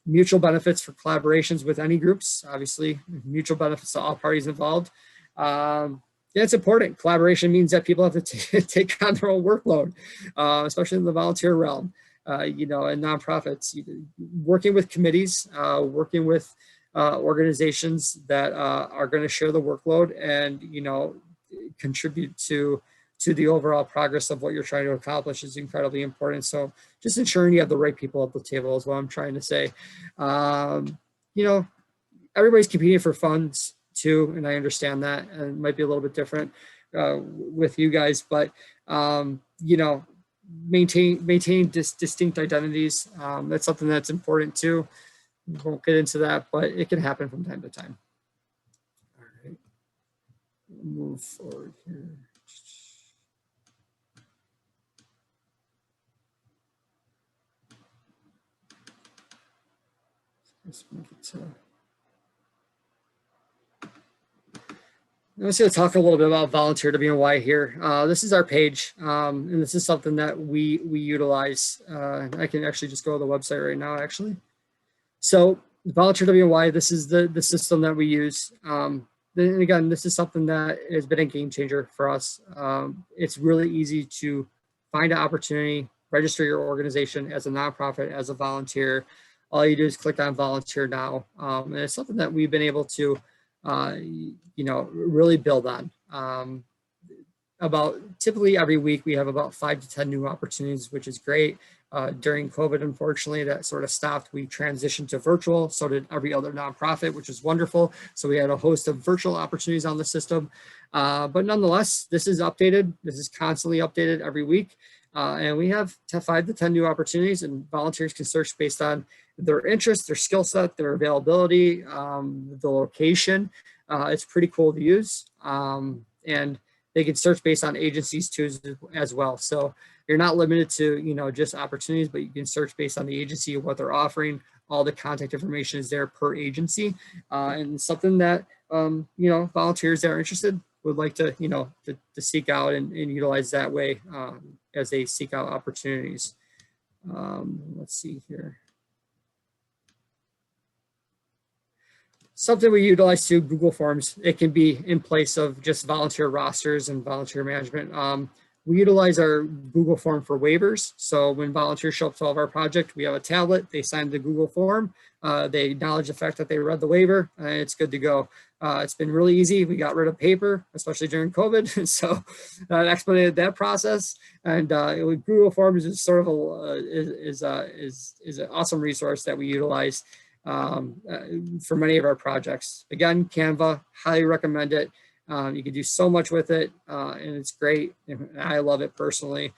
Mutual benefits for collaborations with any groups, obviously, mutual benefits to all parties involved. Yeah, it's important. Collaboration means that people have to take on their own workload, especially in the volunteer realm, you know, and nonprofits. Working with committees, working with organizations that are going to share the workload and, you know, contribute to the overall progress of what you're trying to accomplish is incredibly important. So just ensuring you have the right people at the table is what I'm trying to say. You know, everybody's competing for funds too, and I understand that, and it might be a little bit different with you guys, but you know, maintaining distinct identities, that's something that's important too. We won't get into that, but it can happen from time to time. All right, move forward here. Let's make it to... I'm just going to talk a little bit about VolunteerWNY here. This is our page, and this is something that we utilize. I can actually just go to the website right now, actually. So VolunteerWNY, this is the system that we use. And again, this is something that has been a game changer for us. It's really easy to find an opportunity, register your organization as a nonprofit, as a volunteer. All you do is click on volunteer now. And it's something that we've been able to you know, really build on. Typically every week we have about 5 to 10 new opportunities, which is great. During COVID, unfortunately, that sort of stopped. We transitioned to virtual, so did every other nonprofit, which is wonderful. So we had a host of virtual opportunities on the system. But nonetheless, this is updated. This is constantly updated every week. And we have 5 to 10 new opportunities, and volunteers can search based on their interest, their skill set, their availability, the location. It's pretty cool to use. And they can search based on agencies too as well. So you're not limited to, you know, just opportunities, but you can search based on the agency, what they're offering. All the contact information is there per agency. And something that, you know, volunteers that are interested would like to, you know, to seek out and utilize that way as they seek out opportunities. Let's see here. Something we utilize too, Google Forms. It can be in place of just volunteer rosters and volunteer management. We utilize our Google form for waivers. So when volunteers show up to all of our project, we have a tablet, they sign the Google form, they acknowledge the fact that they read the waiver, and it's good to go. It's been really easy. We got rid of paper, especially during COVID. So that expedited that process. And Google Forms is sort of is an awesome resource that we utilize for many of our projects. Again, Canva, highly recommend it. You can do so much with it, and it's great. I love it personally.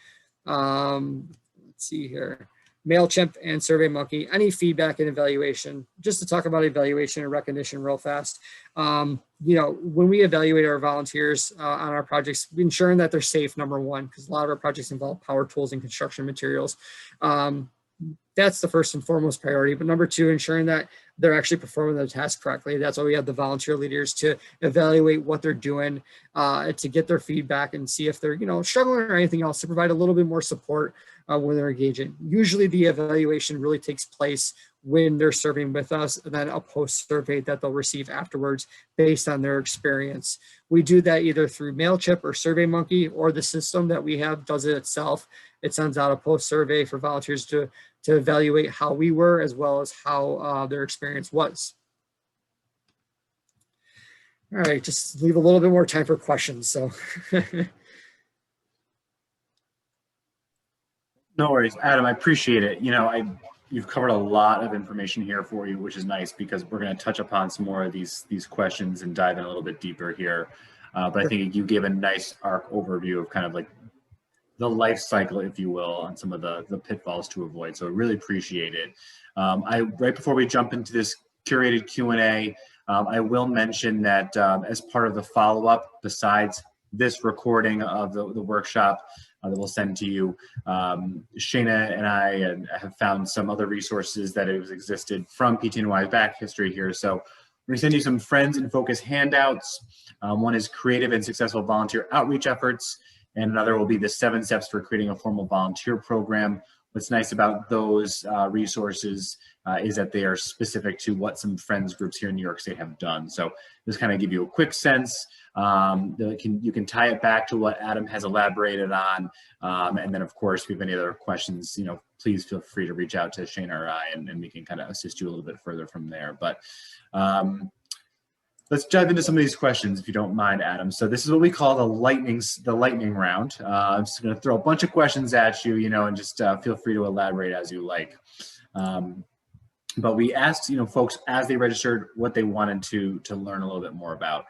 Let's see here. MailChimp and SurveyMonkey, any feedback and evaluation. Just to talk about evaluation and recognition real fast. You know, when we evaluate our volunteers on our projects, ensuring that they're safe, number one, because a lot of our projects involve power tools and construction materials. That's the first and foremost priority. But number two, ensuring that they're actually performing the task correctly. That's why we have the volunteer leaders to evaluate what they're doing, to get their feedback and see if they're, you know, struggling or anything else, to provide a little bit more support when they're engaging. Usually the evaluation really takes place when they're serving with us, and then a post survey that they'll receive afterwards based on their experience. We do that either through MailChimp or SurveyMonkey, or the system that we have does it itself. It sends out a post survey for volunteers to evaluate how we were, as well as how their experience was. All right, just leave a little bit more time for questions. So. No worries, Adam, I appreciate it. You know, you've covered a lot of information here for you, which is nice, because we're going to touch upon some more of these questions and dive in a little bit deeper here. But I think you gave a nice arc overview of kind of like the life cycle, if you will, on some of the pitfalls to avoid. So I really appreciate it. Right before we jump into this curated Q&A, I will mention that as part of the follow-up, besides this recording of the workshop that we'll send to you, Shayna and I have found some other resources that have existed from PTNY's back history here. So we're gonna send you some Friends in Focus handouts. One is Creative and Successful Volunteer Outreach Efforts, and another will be the 7 steps for creating a formal volunteer program. What's nice about those resources is that they are specific to what some Friends groups here in New York State have done. So just kind of give you a quick sense. You can tie it back to what Adam has elaborated on. And then of course, if you have any other questions, you know, please feel free to reach out to Shane or I, and we can kind of assist you a little bit further from there. But let's dive into some of these questions, if you don't mind, Adam. So this is what we call the lightning round. I'm just going to throw a bunch of questions at you, you know, and just feel free to elaborate as you like. But we asked, you know, folks as they registered what they wanted to learn a little bit more about.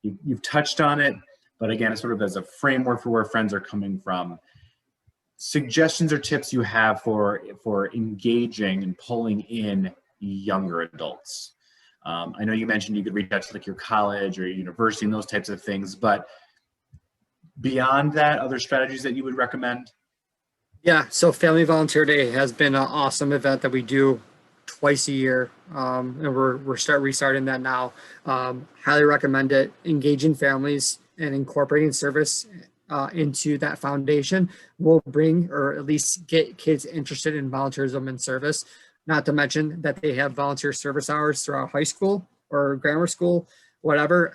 You've touched on it, but again, sort of as a framework for where Friends are coming from. Suggestions or tips you have for engaging and pulling in younger adults. I know you mentioned you could reach out to like your college or your university and those types of things, but beyond that, other strategies that you would recommend? Yeah, so Family Volunteer Day has been an awesome event that we do twice a year, and we're restarting that now. Highly recommend it. Engaging families and incorporating service into that foundation will bring, or at least get kids interested in volunteerism and service. Not to mention that they have volunteer service hours throughout high school or grammar school, whatever.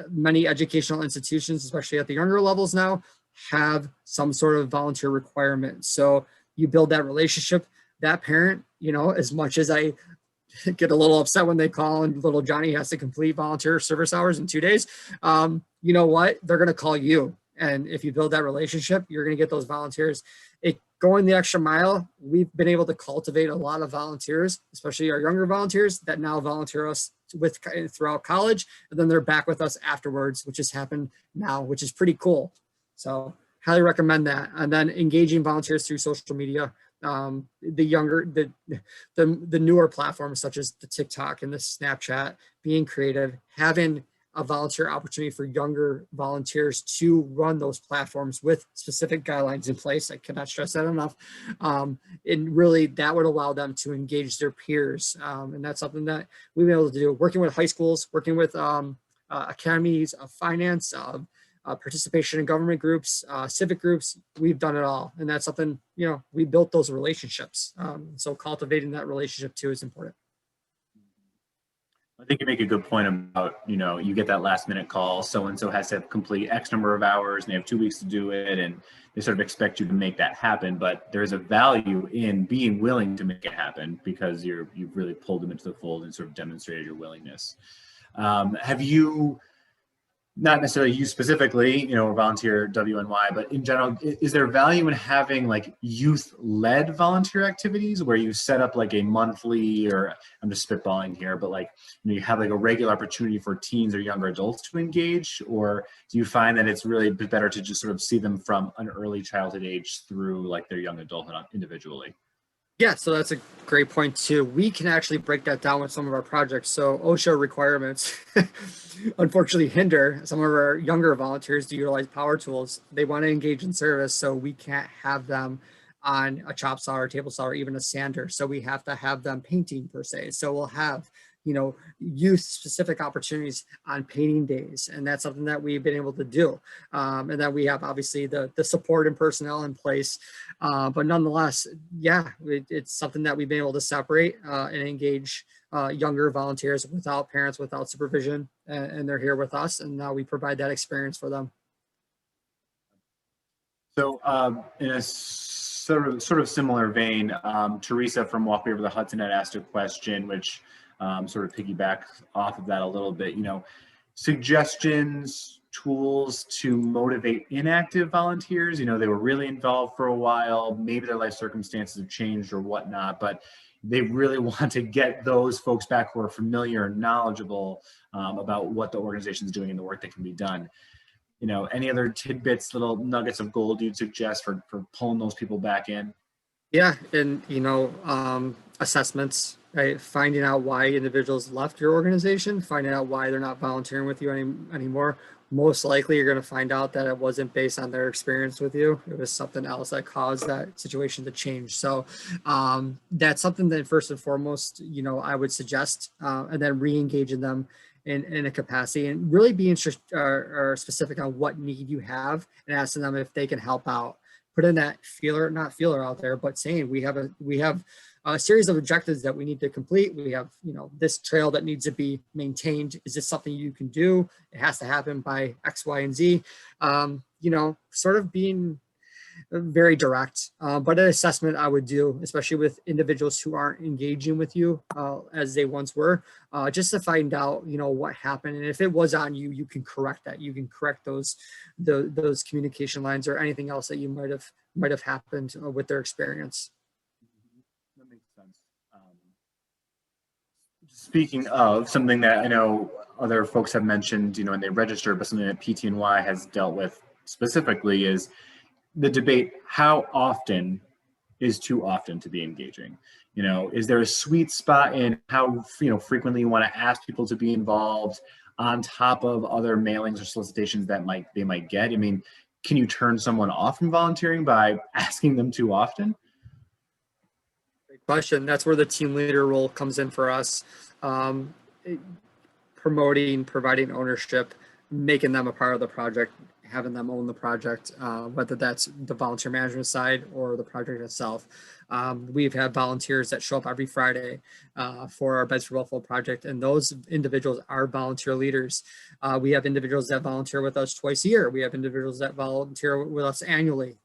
Many educational institutions, especially at the younger levels now, have some sort of volunteer requirement. So you build that relationship. That parent, you know, as much as I get a little upset when they call and little Johnny has to complete volunteer service hours in 2 days, you know what? They're going to call you. And if you build that relationship, you're going to get those volunteers. Going the extra mile, we've been able to cultivate a lot of volunteers, especially our younger volunteers that now volunteer us throughout college, and then they're back with us afterwards, which has happened now, which is pretty cool. So highly recommend that. And then engaging volunteers through social media. The newer platforms such as the TikTok and the Snapchat, being creative, having a volunteer opportunity for younger volunteers to run those platforms with specific guidelines in place. I cannot stress that enough. And really that would allow them to engage their peers. And that's something that we've been able to do, working with high schools, working with academies of finance, participation in government groups, civic groups. We've done it all. And that's something, you know, we built those relationships. So cultivating that relationship too is important. I think you make a good point about, you get that last minute call, so-and-so has to complete X number of hours and they have 2 weeks to do it. And they sort of expect you to make that happen, but there's a value in being willing to make it happen because you've really pulled them into the fold and sort of demonstrated your willingness. Have you, not necessarily you specifically, or volunteer WNY, but in general, is there value in having like youth-led volunteer activities where you set up like a monthly, or I'm just spitballing here, but like, you have like a regular opportunity for teens or younger adults to engage? Or do you find that it's really better to just sort of see them from an early childhood age through like their young adulthood individually? Yeah, so that's a great point too. We can actually break that down with some of our projects. So OSHA requirements unfortunately hinder some of our younger volunteers to utilize power tools. They want to engage in service, so we can't have them on a chop saw or table saw or even a sander. So we have to have them painting per se. So we'll have youth specific opportunities on painting days. And that's something that we've been able to do. And then we have obviously the support and personnel in place. But nonetheless, yeah, it's something that we've been able to separate and engage younger volunteers without parents, without supervision, and they're here with us. And now we provide that experience for them. So in a sort of similar vein, Teresa from Walk Me Over the Hudson had asked a question, which sort of piggyback off of that a little bit, suggestions, tools to motivate inactive volunteers. They were really involved for a while, maybe their life circumstances have changed or whatnot, but they really want to get those folks back who are familiar and knowledgeable about what the organization is doing and the work that can be done. Any other tidbits, little nuggets of gold you'd suggest for pulling those people back in? Yeah, and assessments, right? Finding out why individuals left your organization, finding out why they're not volunteering with you anymore. Most likely you're going to find out that it wasn't based on their experience with you. It was something else that caused that situation to change. So that's something that first and foremost, I would suggest, and then re-engaging them in a capacity and really being specific on what need you have and asking them if they can help out. Put in that not feeler out there, but saying we have a series of objectives that we need to complete. We have, this trail that needs to be maintained. Is this something you can do? It has to happen by X, Y, and Z. Sort of being very direct, but an assessment I would do, especially with individuals who aren't engaging with you as they once were, just to find out, what happened. And if it was on you, you can correct that. You can correct those communication lines or anything else that you might have happened with their experience. That makes sense. Speaking of something that I know other folks have mentioned, when they register, but something that PTNY has dealt with specifically is the debate, how often is too often to be engaging? Is there a sweet spot in how frequently you want to ask people to be involved on top of other mailings or solicitations that they might get? I mean, can you turn someone off from volunteering by asking them too often? Great question. That's where the team leader role comes in for us. Providing ownership, making them a part of the project, having them own the project, whether that's the volunteer management side or the project itself. We've had volunteers that show up every Friday for our Beds for Buffalo project, and those individuals are volunteer leaders. We have individuals that volunteer with us twice a year. We have individuals that volunteer with us annually.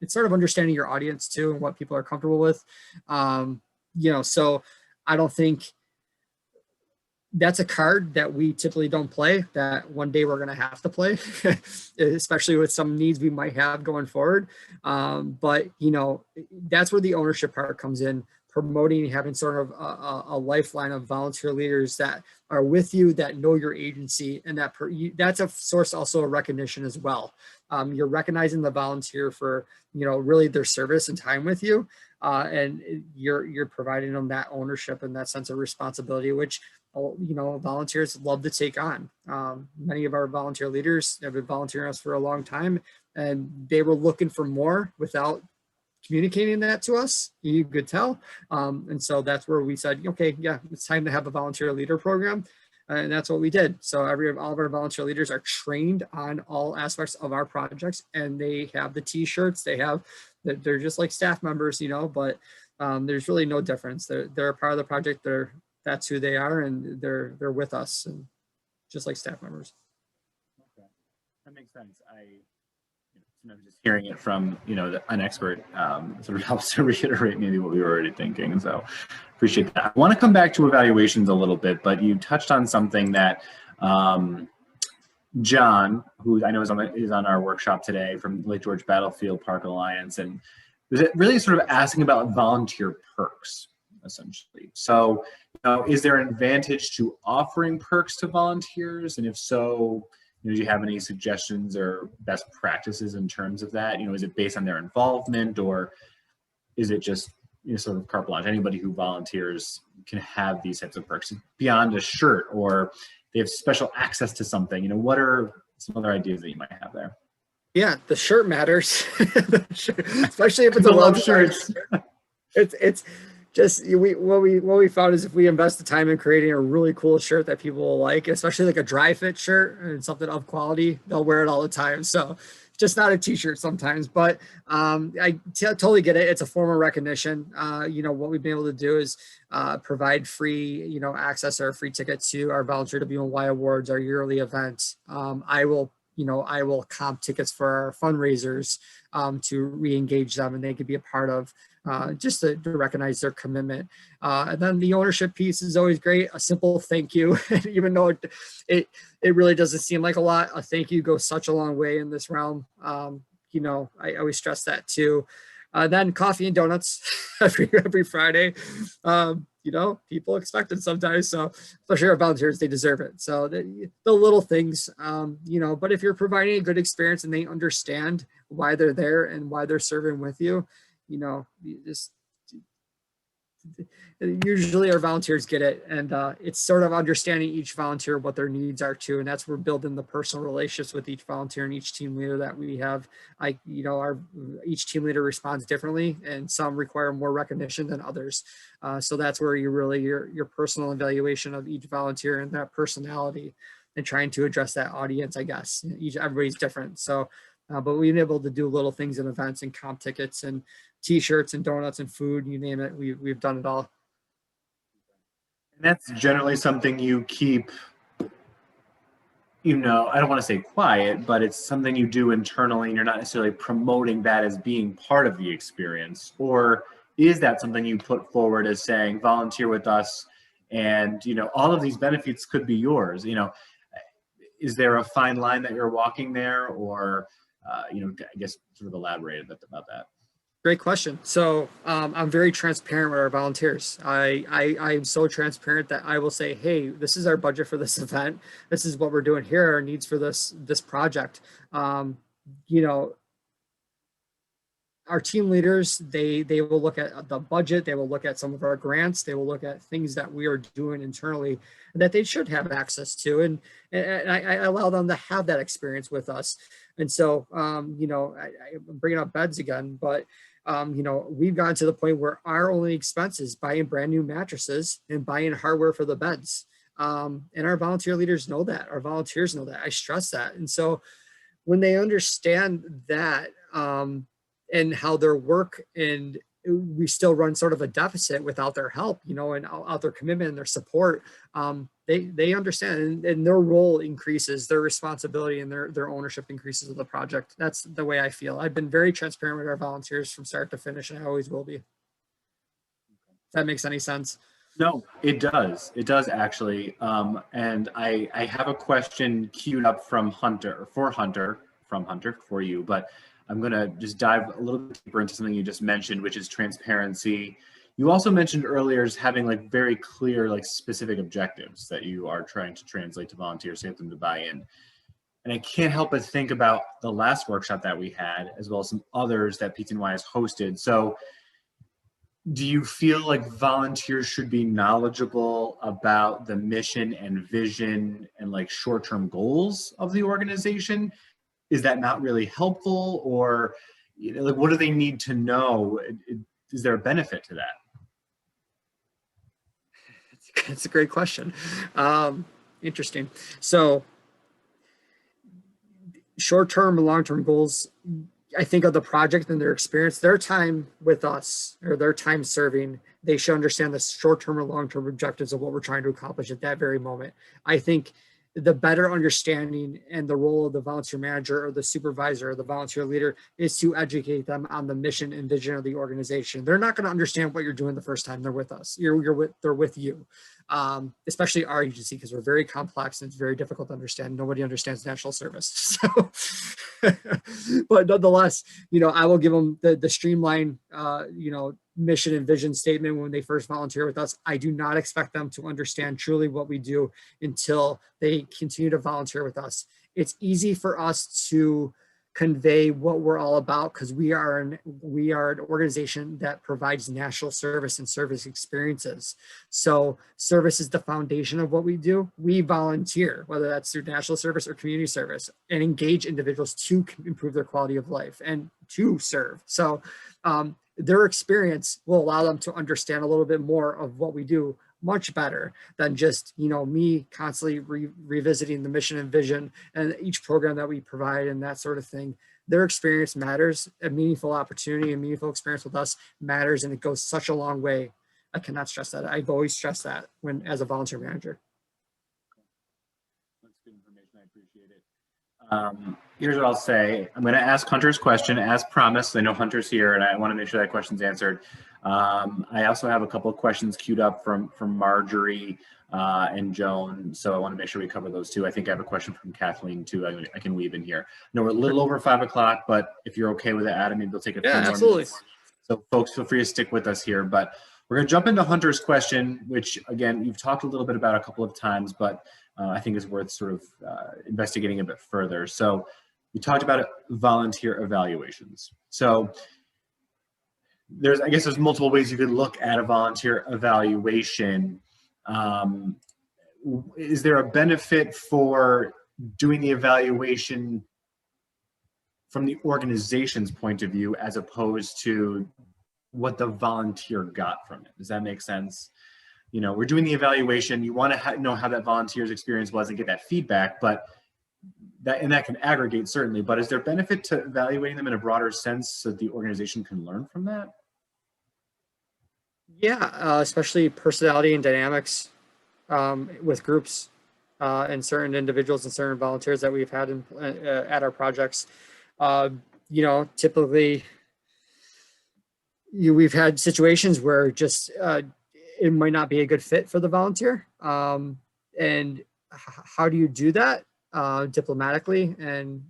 It's sort of understanding your audience too and what people are comfortable with. So I don't think that's a card that we typically don't play, that one day we're going to have to play, especially with some needs we might have going forward. But, that's where the ownership part comes in, promoting, having sort of a lifeline of volunteer leaders that are with you, that know your agency, and that's a source also of recognition as well. You're recognizing the volunteer for, really their service and time with you. And you're providing them that ownership and that sense of responsibility, which volunteers love to take on. Many of our volunteer leaders have been volunteering us for a long time, and they were looking for more without communicating that to us. You could tell. And so that's where we said, okay, yeah, it's time to have a volunteer leader program. And that's what we did. So all of our volunteer leaders are trained on all aspects of our projects, and they have the t-shirts. They're just like staff members, but there's really no difference. They're a part of the project. that's who they are, and they're with us, and just like staff members. Okay. That makes sense. Sometimes just hearing it from an expert sort of helps to reiterate maybe what we were already thinking. So appreciate that. I want to come back to evaluations a little bit, but you touched on something that John, who I know is on our workshop today from Lake George Battlefield Park Alliance, and was it really sort of asking about volunteer perks, essentially. So, is there an advantage to offering perks to volunteers? And if so, do you have any suggestions or best practices in terms of that? Is it based on their involvement, or is it just sort of carte blanche? Anybody who volunteers can have these types of perks beyond a shirt, or they have special access to something. What are some other ideas that you might have there? Yeah, the shirt matters, especially if it's a love shirt. It's just what we found is if we invest the time in creating a really cool shirt that people will like, especially like a dry fit shirt and something of quality, they'll wear it all the time. So just not a t-shirt sometimes, but I totally get it. It's a form of recognition. What we've been able to do is provide free, access or free tickets to our Volunteer WNY Awards, our yearly event. I will comp tickets for our fundraisers to re-engage them, and they could be a part of just to recognize their commitment. And then the ownership piece is always great. A simple thank you, even though it really doesn't seem like a lot. A thank you goes such a long way in this realm. I always stress that too. Then coffee and donuts every Friday. People expect it sometimes. So especially our volunteers, they deserve it. So the little things, but if you're providing a good experience and they understand why they're there and why they're serving with you, usually our volunteers get it, and it's sort of understanding each volunteer what their needs are too, and that's where building the personal relationships with each volunteer and each team leader that we have. Each team leader responds differently, and some require more recognition than others. So that's where your personal evaluation of each volunteer and that personality, and trying to address that audience. I guess everybody's different. So, but we've been able to do little things in events and comp tickets and t-shirts and donuts and food, you name it. We've done it all. And that's generally something you keep, I don't want to say quiet, but it's something you do internally, and you're not necessarily promoting that as being part of the experience. Or is that something you put forward as saying, volunteer with us, and all of these benefits could be yours? Is there a fine line that you're walking there, or I guess sort of elaborate a bit about that? Great question. So I'm very transparent with our volunteers. I'm so transparent that I will say, hey, this is our budget for this event. This is what we're doing. Here are our needs for this project. Our team leaders, they will look at the budget. They will look at some of our grants. They will look at things that we are doing internally that they should have access to. And I allow them to have that experience with us. And so, I'm bringing up beds again, but we've gotten to the point where our only expense is buying brand new mattresses and buying hardware for the beds. And our volunteer leaders know that. Our volunteers know that. I stress that. And so when they understand that and how their work, and we still run sort of a deficit without their help, and out their commitment and their support, they understand, and their role increases, their responsibility and their ownership increases of the project. That's the way I feel. I've been very transparent with our volunteers from start to finish, and I always will be. If that makes any sense. No, it does. It does actually. And I have a question queued up from Hunter for you, but I'm going to just dive a little bit deeper into something you just mentioned, which is transparency. You also mentioned earlier is having very clear, specific objectives that you are trying to translate to volunteers to get them to buy in. And I can't help but think about the last workshop that we had, as well as some others that PTNY has hosted. So do you feel like volunteers should be knowledgeable about the mission and vision and short-term goals of the organization? Is that not really helpful, or what do they need to know? Is there a benefit to that? That's a great question. Interesting. So short-term and long-term goals I think of the project and their experience, their time with us or their time serving, they should understand the short-term or long-term objectives of what we're trying to accomplish at that very moment. I think the better understanding and the role of the volunteer manager or the supervisor or the volunteer leader is to educate them on the mission and vision of the organization. They're not going to understand what you're doing the first time they're with us. They're with you, especially our agency, because we're very complex and it's very difficult to understand. Nobody understands national service. So, but nonetheless, I will give them the streamlined, mission and vision statement when they first volunteer with us. I do not expect them to understand truly what we do until they continue to volunteer with us. It's easy for us to convey what we're all about because we are an organization that provides national service and service experiences. So service is the foundation of what we do. We volunteer, whether that's through national service or community service, and engage individuals to improve their quality of life and to serve. So their experience will allow them to understand a little bit more of what we do much better than just, me constantly revisiting the mission and vision and each program that we provide and that sort of thing. Their experience matters. A meaningful opportunity and meaningful experience with us matters, and it goes such a long way. I cannot stress that. I've always stressed that as a volunteer manager. That's good information. I appreciate it. Here's what I'll say. I'm going to ask Hunter's question as promised. I know Hunter's here and I want to make sure that question's answered. I also have a couple of questions queued up from Marjorie and Joan, so I want to make sure we cover those too. I think I have a question from Kathleen too. I can weave in here. I know we're a little over 5 o'clock, but if you're okay with it, Adam, maybe we'll take a few more minutes. So folks, feel free to stick with us here, but we're going to jump into Hunter's question, which again, you've talked a little bit about a couple of times, but I think is worth sort of investigating a bit further. So we talked about volunteer evaluations. So I guess there's multiple ways you could look at a volunteer evaluation. Is there a benefit for doing the evaluation from the organization's point of view as opposed to what the volunteer got from it? Does that make sense? We're doing the evaluation. You want to know how that volunteer's experience was and get that feedback, but that can aggregate certainly, but is there benefit to evaluating them in a broader sense so that the organization can learn from that? Yeah, especially personality and dynamics with groups and certain individuals and certain volunteers that we've had at our projects. Typically we've had situations where just it might not be a good fit for the volunteer. And how do you do that diplomatically and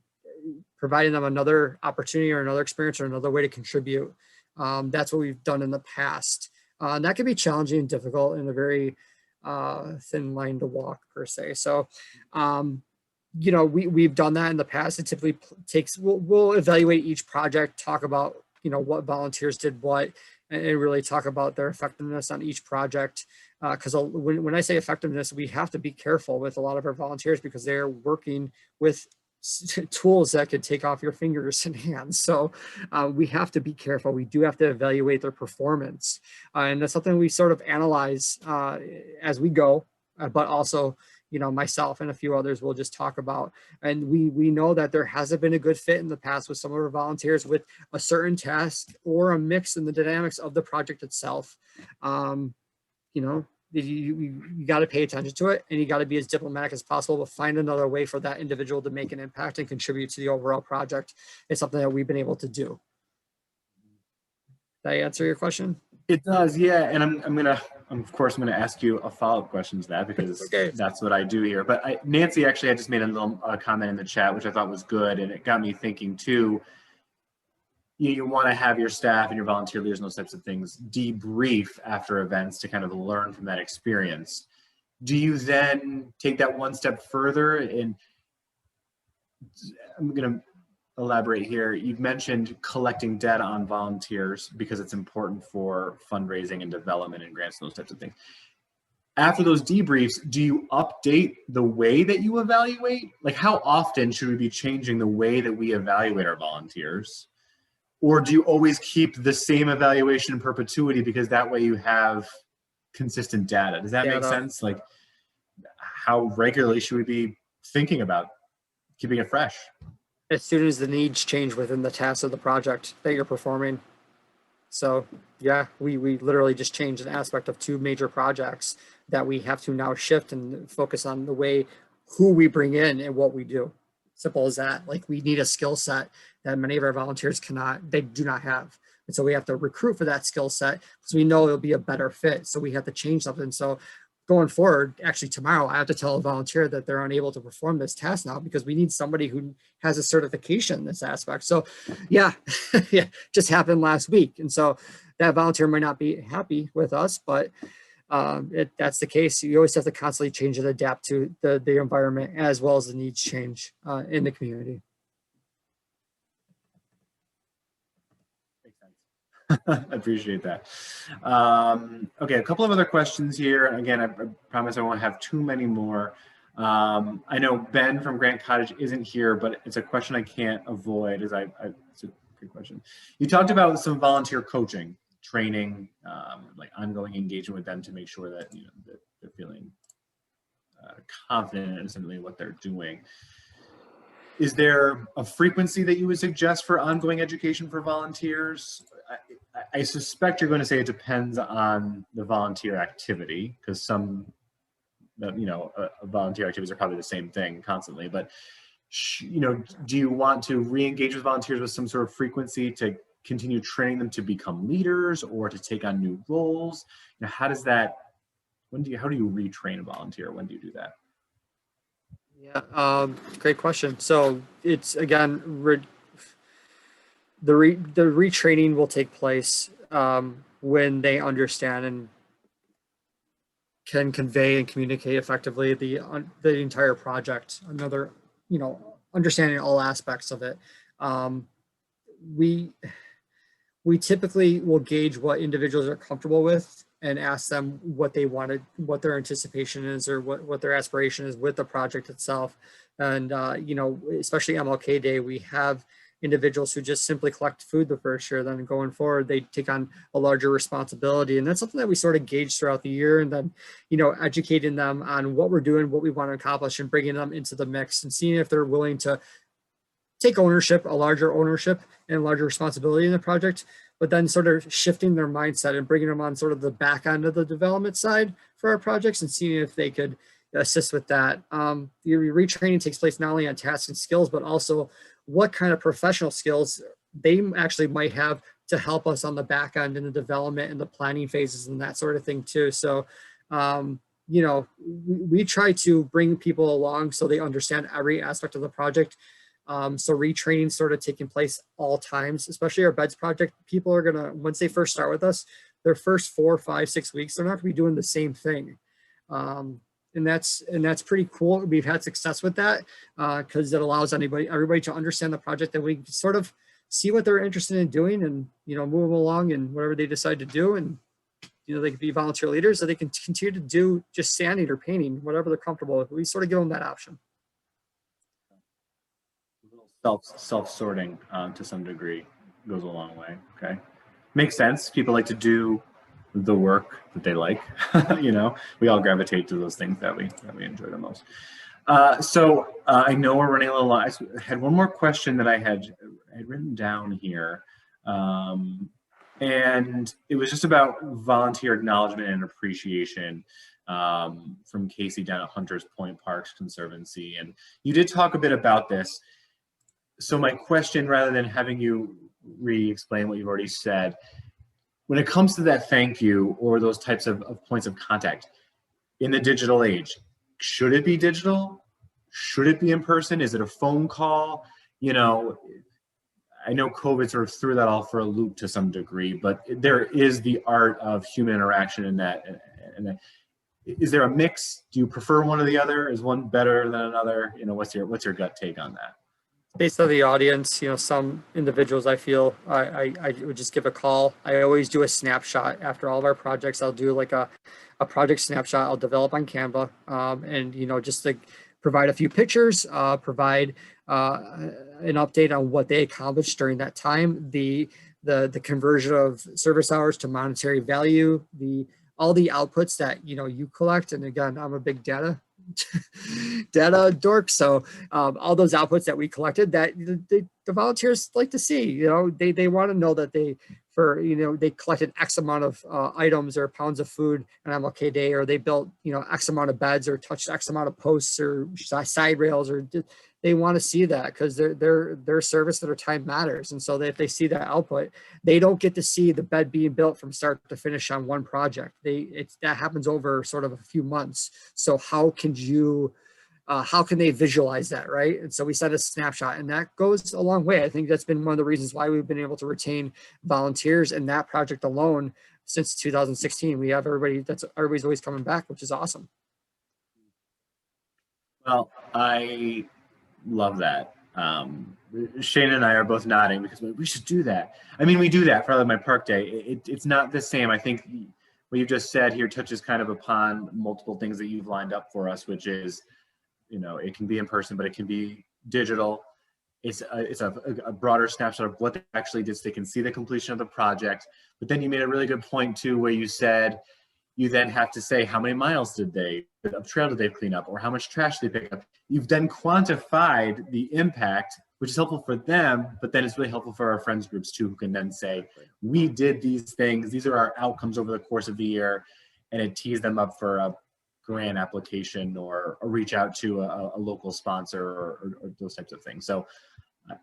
providing them another opportunity or another experience or another way to contribute? That's what we've done in the past. And that can be challenging and difficult and a very thin line to walk per se. So, we've done that in the past. It typically takes, we'll evaluate each project, talk about, what volunteers did what, and really talk about their effectiveness on each project. Because when I say effectiveness, we have to be careful with a lot of our volunteers because they're working with tools that could take off your fingers and hands. So we have to be careful. We do have to evaluate their performance. And that's something we sort of analyze as we go, but also, myself and a few others will just talk about. And we know that there hasn't been a good fit in the past with some of our volunteers with a certain task or a mix in the dynamics of the project itself. You got to pay attention to it and you got to be as diplomatic as possible, but find another way for that individual to make an impact and contribute to the overall project. It's something that we've been able to do. Did I answer your question? It does, yeah. And I'm gonna ask you a follow-up question to that because that's what I do here. But Nancy actually had just made a little comment in the chat, which I thought was good, and it got me thinking too. You want to have your staff and your volunteer leaders and those types of things debrief after events to kind of learn from that experience. Do you then take that one step further? And I'm going to elaborate here. You've mentioned collecting data on volunteers because it's important for fundraising and development and grants and those types of things. After those debriefs, do you update the way that you evaluate? Like how often should we be changing the way that we evaluate our volunteers? Or do you always keep the same evaluation in perpetuity because that way you have consistent data? Does that make sense? Like how regularly should we be thinking about keeping it fresh? as soon as the needs change within the tasks of the project that you're performing. So yeah, we literally just changed an aspect of 2 major projects that we have to now shift and focus on the way who we bring in and what we do. Simple as that. Like, we need a skill set that many of our volunteers do not have. And so we have to recruit for that skill set because we know it'll be a better fit. So we have to change something. So going forward, actually tomorrow, I have to tell a volunteer that they're unable to perform this task now because we need somebody who has a certification in this aspect. So yeah, yeah, just happened last week. And so that volunteer might not be happy with us, but that's the case. You always have to constantly change and adapt to the environment as well as the needs change in the community. I appreciate that. Okay, a couple of other questions here. Again, I promise I won't have too many more. I know Ben from Grant Cottage isn't here, but it's a question I can't avoid. It's a good question. You talked about some volunteer coaching, training, like ongoing engagement with them to make sure that, you know, that they're feeling confident in simply what they're doing. Is there a frequency that you would suggest for ongoing education for volunteers? I suspect you're going to say it depends on the volunteer activity, because some, you know, volunteer activities are probably the same thing constantly. But, you know, do you want to re-engage with volunteers with some sort of frequency to continue training them to become leaders or to take on new roles? You know, how does that? How do you retrain a volunteer? When do you do that? Yeah, great question. So it's, again, the retraining will take place when they understand and can convey and communicate effectively the entire project. Another, you know, understanding all aspects of it. We typically will gauge what individuals are comfortable with and ask them what they wanted, what their anticipation is, or what their aspiration is with the project itself. And, you know, especially MLK Day, we have individuals who just simply collect food the first year. Then going forward, they take on a larger responsibility. And that's something that we sort of gauge throughout the year. And then, you know, educating them on what we're doing, what we want to accomplish, and bringing them into the mix and seeing if they're willing to take ownership, a larger ownership and larger responsibility in the project, but then sort of shifting their mindset and bringing them on sort of the back end of the development side for our projects and seeing if they could assist with that. The retraining takes place not only on tasks and skills, but also what kind of professional skills they actually might have to help us on the back end in the development and the planning phases and that sort of thing too. So, you know, we try to bring people along so they understand every aspect of the project. So retraining sort of taking place all times, especially our beds project. People are gonna, once they first start with us, their first 4, 5, 6 weeks, they're not gonna be doing the same thing. And that's pretty cool. We've had success with that because it allows everybody to understand the project, that we can sort of see what they're interested in doing and, you know, move them along and whatever they decide to do. And, you know, they can be volunteer leaders, so they can continue to do just sanding or painting, whatever they're comfortable with. We sort of give them that option. Self-sorting to some degree goes a long way. Okay, makes sense. People like to do the work that they like. You know, we all gravitate to those things that we enjoy the most. So I know we're running a little long. I had one more question that I had written down here, and it was just about volunteer acknowledgement and appreciation from Casey down at Hunters Point Parks Conservancy. And you did talk a bit about this. So my question, rather than having you re-explain what you've already said, when it comes to that thank you or those types of points of contact in the digital age, should it be digital? Should it be in person? Is it a phone call? You know, I know COVID sort of threw that all for a loop to some degree, but there is the art of human interaction in that. And is there a mix? Do you prefer one or the other? Is one better than another? You know, what's your gut take on that? Based on the audience, you know, some individuals I feel I would just give a call. I always do a snapshot after all of our projects. I'll do like a project snapshot I'll develop on Canva, and, you know, just to provide a few pictures, provide an update on what they accomplished during that time, the conversion of service hours to monetary value, all the outputs that, you know, you collect. And again, I'm a big data data dork. So all those outputs that we collected that the volunteers like to see, you know, they want to know that they collected X amount of items or pounds of food on MLK Day, or they built, you know, X amount of beds or touched X amount of posts or side rails, or they want to see that because their service, their time matters. And so if they see that output, they don't get to see the bed being built from start to finish on one project. That happens over sort of a few months. So how can they visualize that, right? And so we set a snapshot, and that goes a long way. I think that's been one of the reasons why we've been able to retain volunteers in that project alone since 2016. We have everybody's always coming back, which is awesome. Well, I love that. Shane and I are both nodding because we should do that. I mean, we do that for my park day. It's not the same. I think what you just said here touches kind of upon multiple things that you've lined up for us, which is, you know, it can be in person, but it can be digital. It's a broader snapshot of what they actually did so they can see the completion of the project. But then you made a really good point too, where you said you then have to say how many miles of trail did they clean up, or how much trash did they pick up. You've then quantified the impact, which is helpful for them, but then it's really helpful for our friends groups too, who can then say, we did these things, these are our outcomes over the course of the year, and it tees them up for a grant application or reach out to a local sponsor or those types of things. So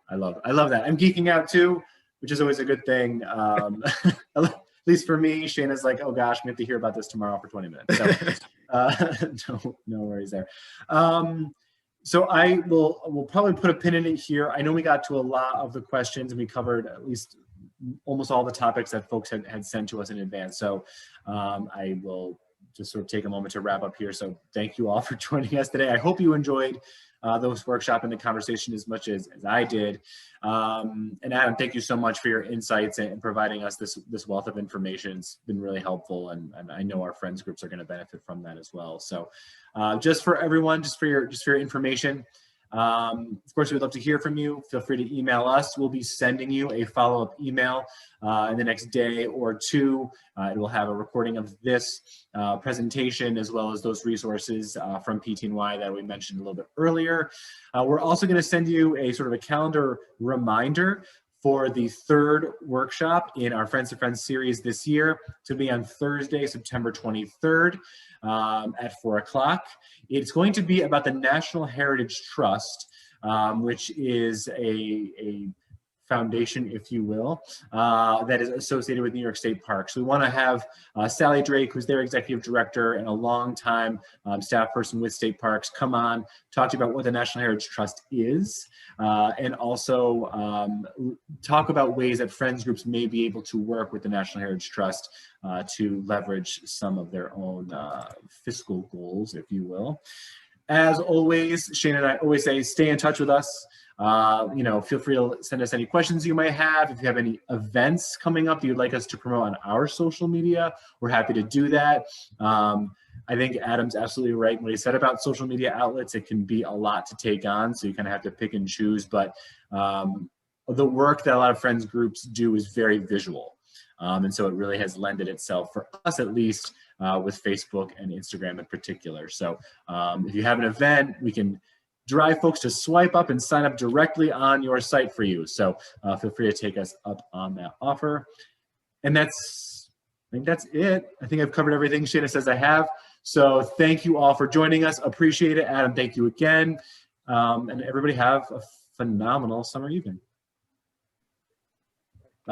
I love that. I'm geeking out too, which is always a good thing. At least for me, Shayna's like, oh gosh, we have to hear about this tomorrow for 20 minutes. So no worries there. So we'll probably put a pin in it here. I know we got to a lot of the questions and we covered at least almost all the topics that folks had sent to us in advance. So I will just sort of take a moment to wrap up here. So thank you all for joining us today. I hope you enjoyed those workshop and the conversation as much as I did. And Adam, thank you so much for your insights and providing us this wealth of information. It's been really helpful, and I know our friends groups are going to benefit from that as well. So just for everyone, just for your information, of course, we'd love to hear from you. Feel free to email us. We'll be sending you a follow-up email in the next day or two. It will have a recording of this presentation as well as those resources from PTNY that we mentioned a little bit earlier. We're also going to send you a sort of a calendar reminder for the third workshop in our Friends to Friends series this year, to be on Thursday, September 23rd at 4 o'clock. It's going to be about the National Heritage Trust, which is a foundation, if you will, that is associated with New York State Parks. So we want to have Sally Drake, who's their executive director and a longtime staff person with State Parks, come on, talk to you about what the National Heritage Trust is, and also talk about ways that friends groups may be able to work with the National Heritage Trust to leverage some of their own fiscal goals, if you will. As always, Shane and I always say, stay in touch with us. Feel free to send us any questions you might have. If you have any events coming up that you'd like us to promote on our social media, we're happy to do that. I think Adam's absolutely right when he said about social media outlets. It can be a lot to take on, so you kind of have to pick and choose. But the work that a lot of friends groups do is very visual. And so it really has lended itself, for us at least, with Facebook and Instagram in particular. So if you have an event, we can drive folks to swipe up and sign up directly on your site for you. So feel free to take us up on that offer. And I think that's it. I think I've covered everything Shayna says I have. So thank you all for joining us. Appreciate it. Adam, thank you again. And everybody have a phenomenal summer evening.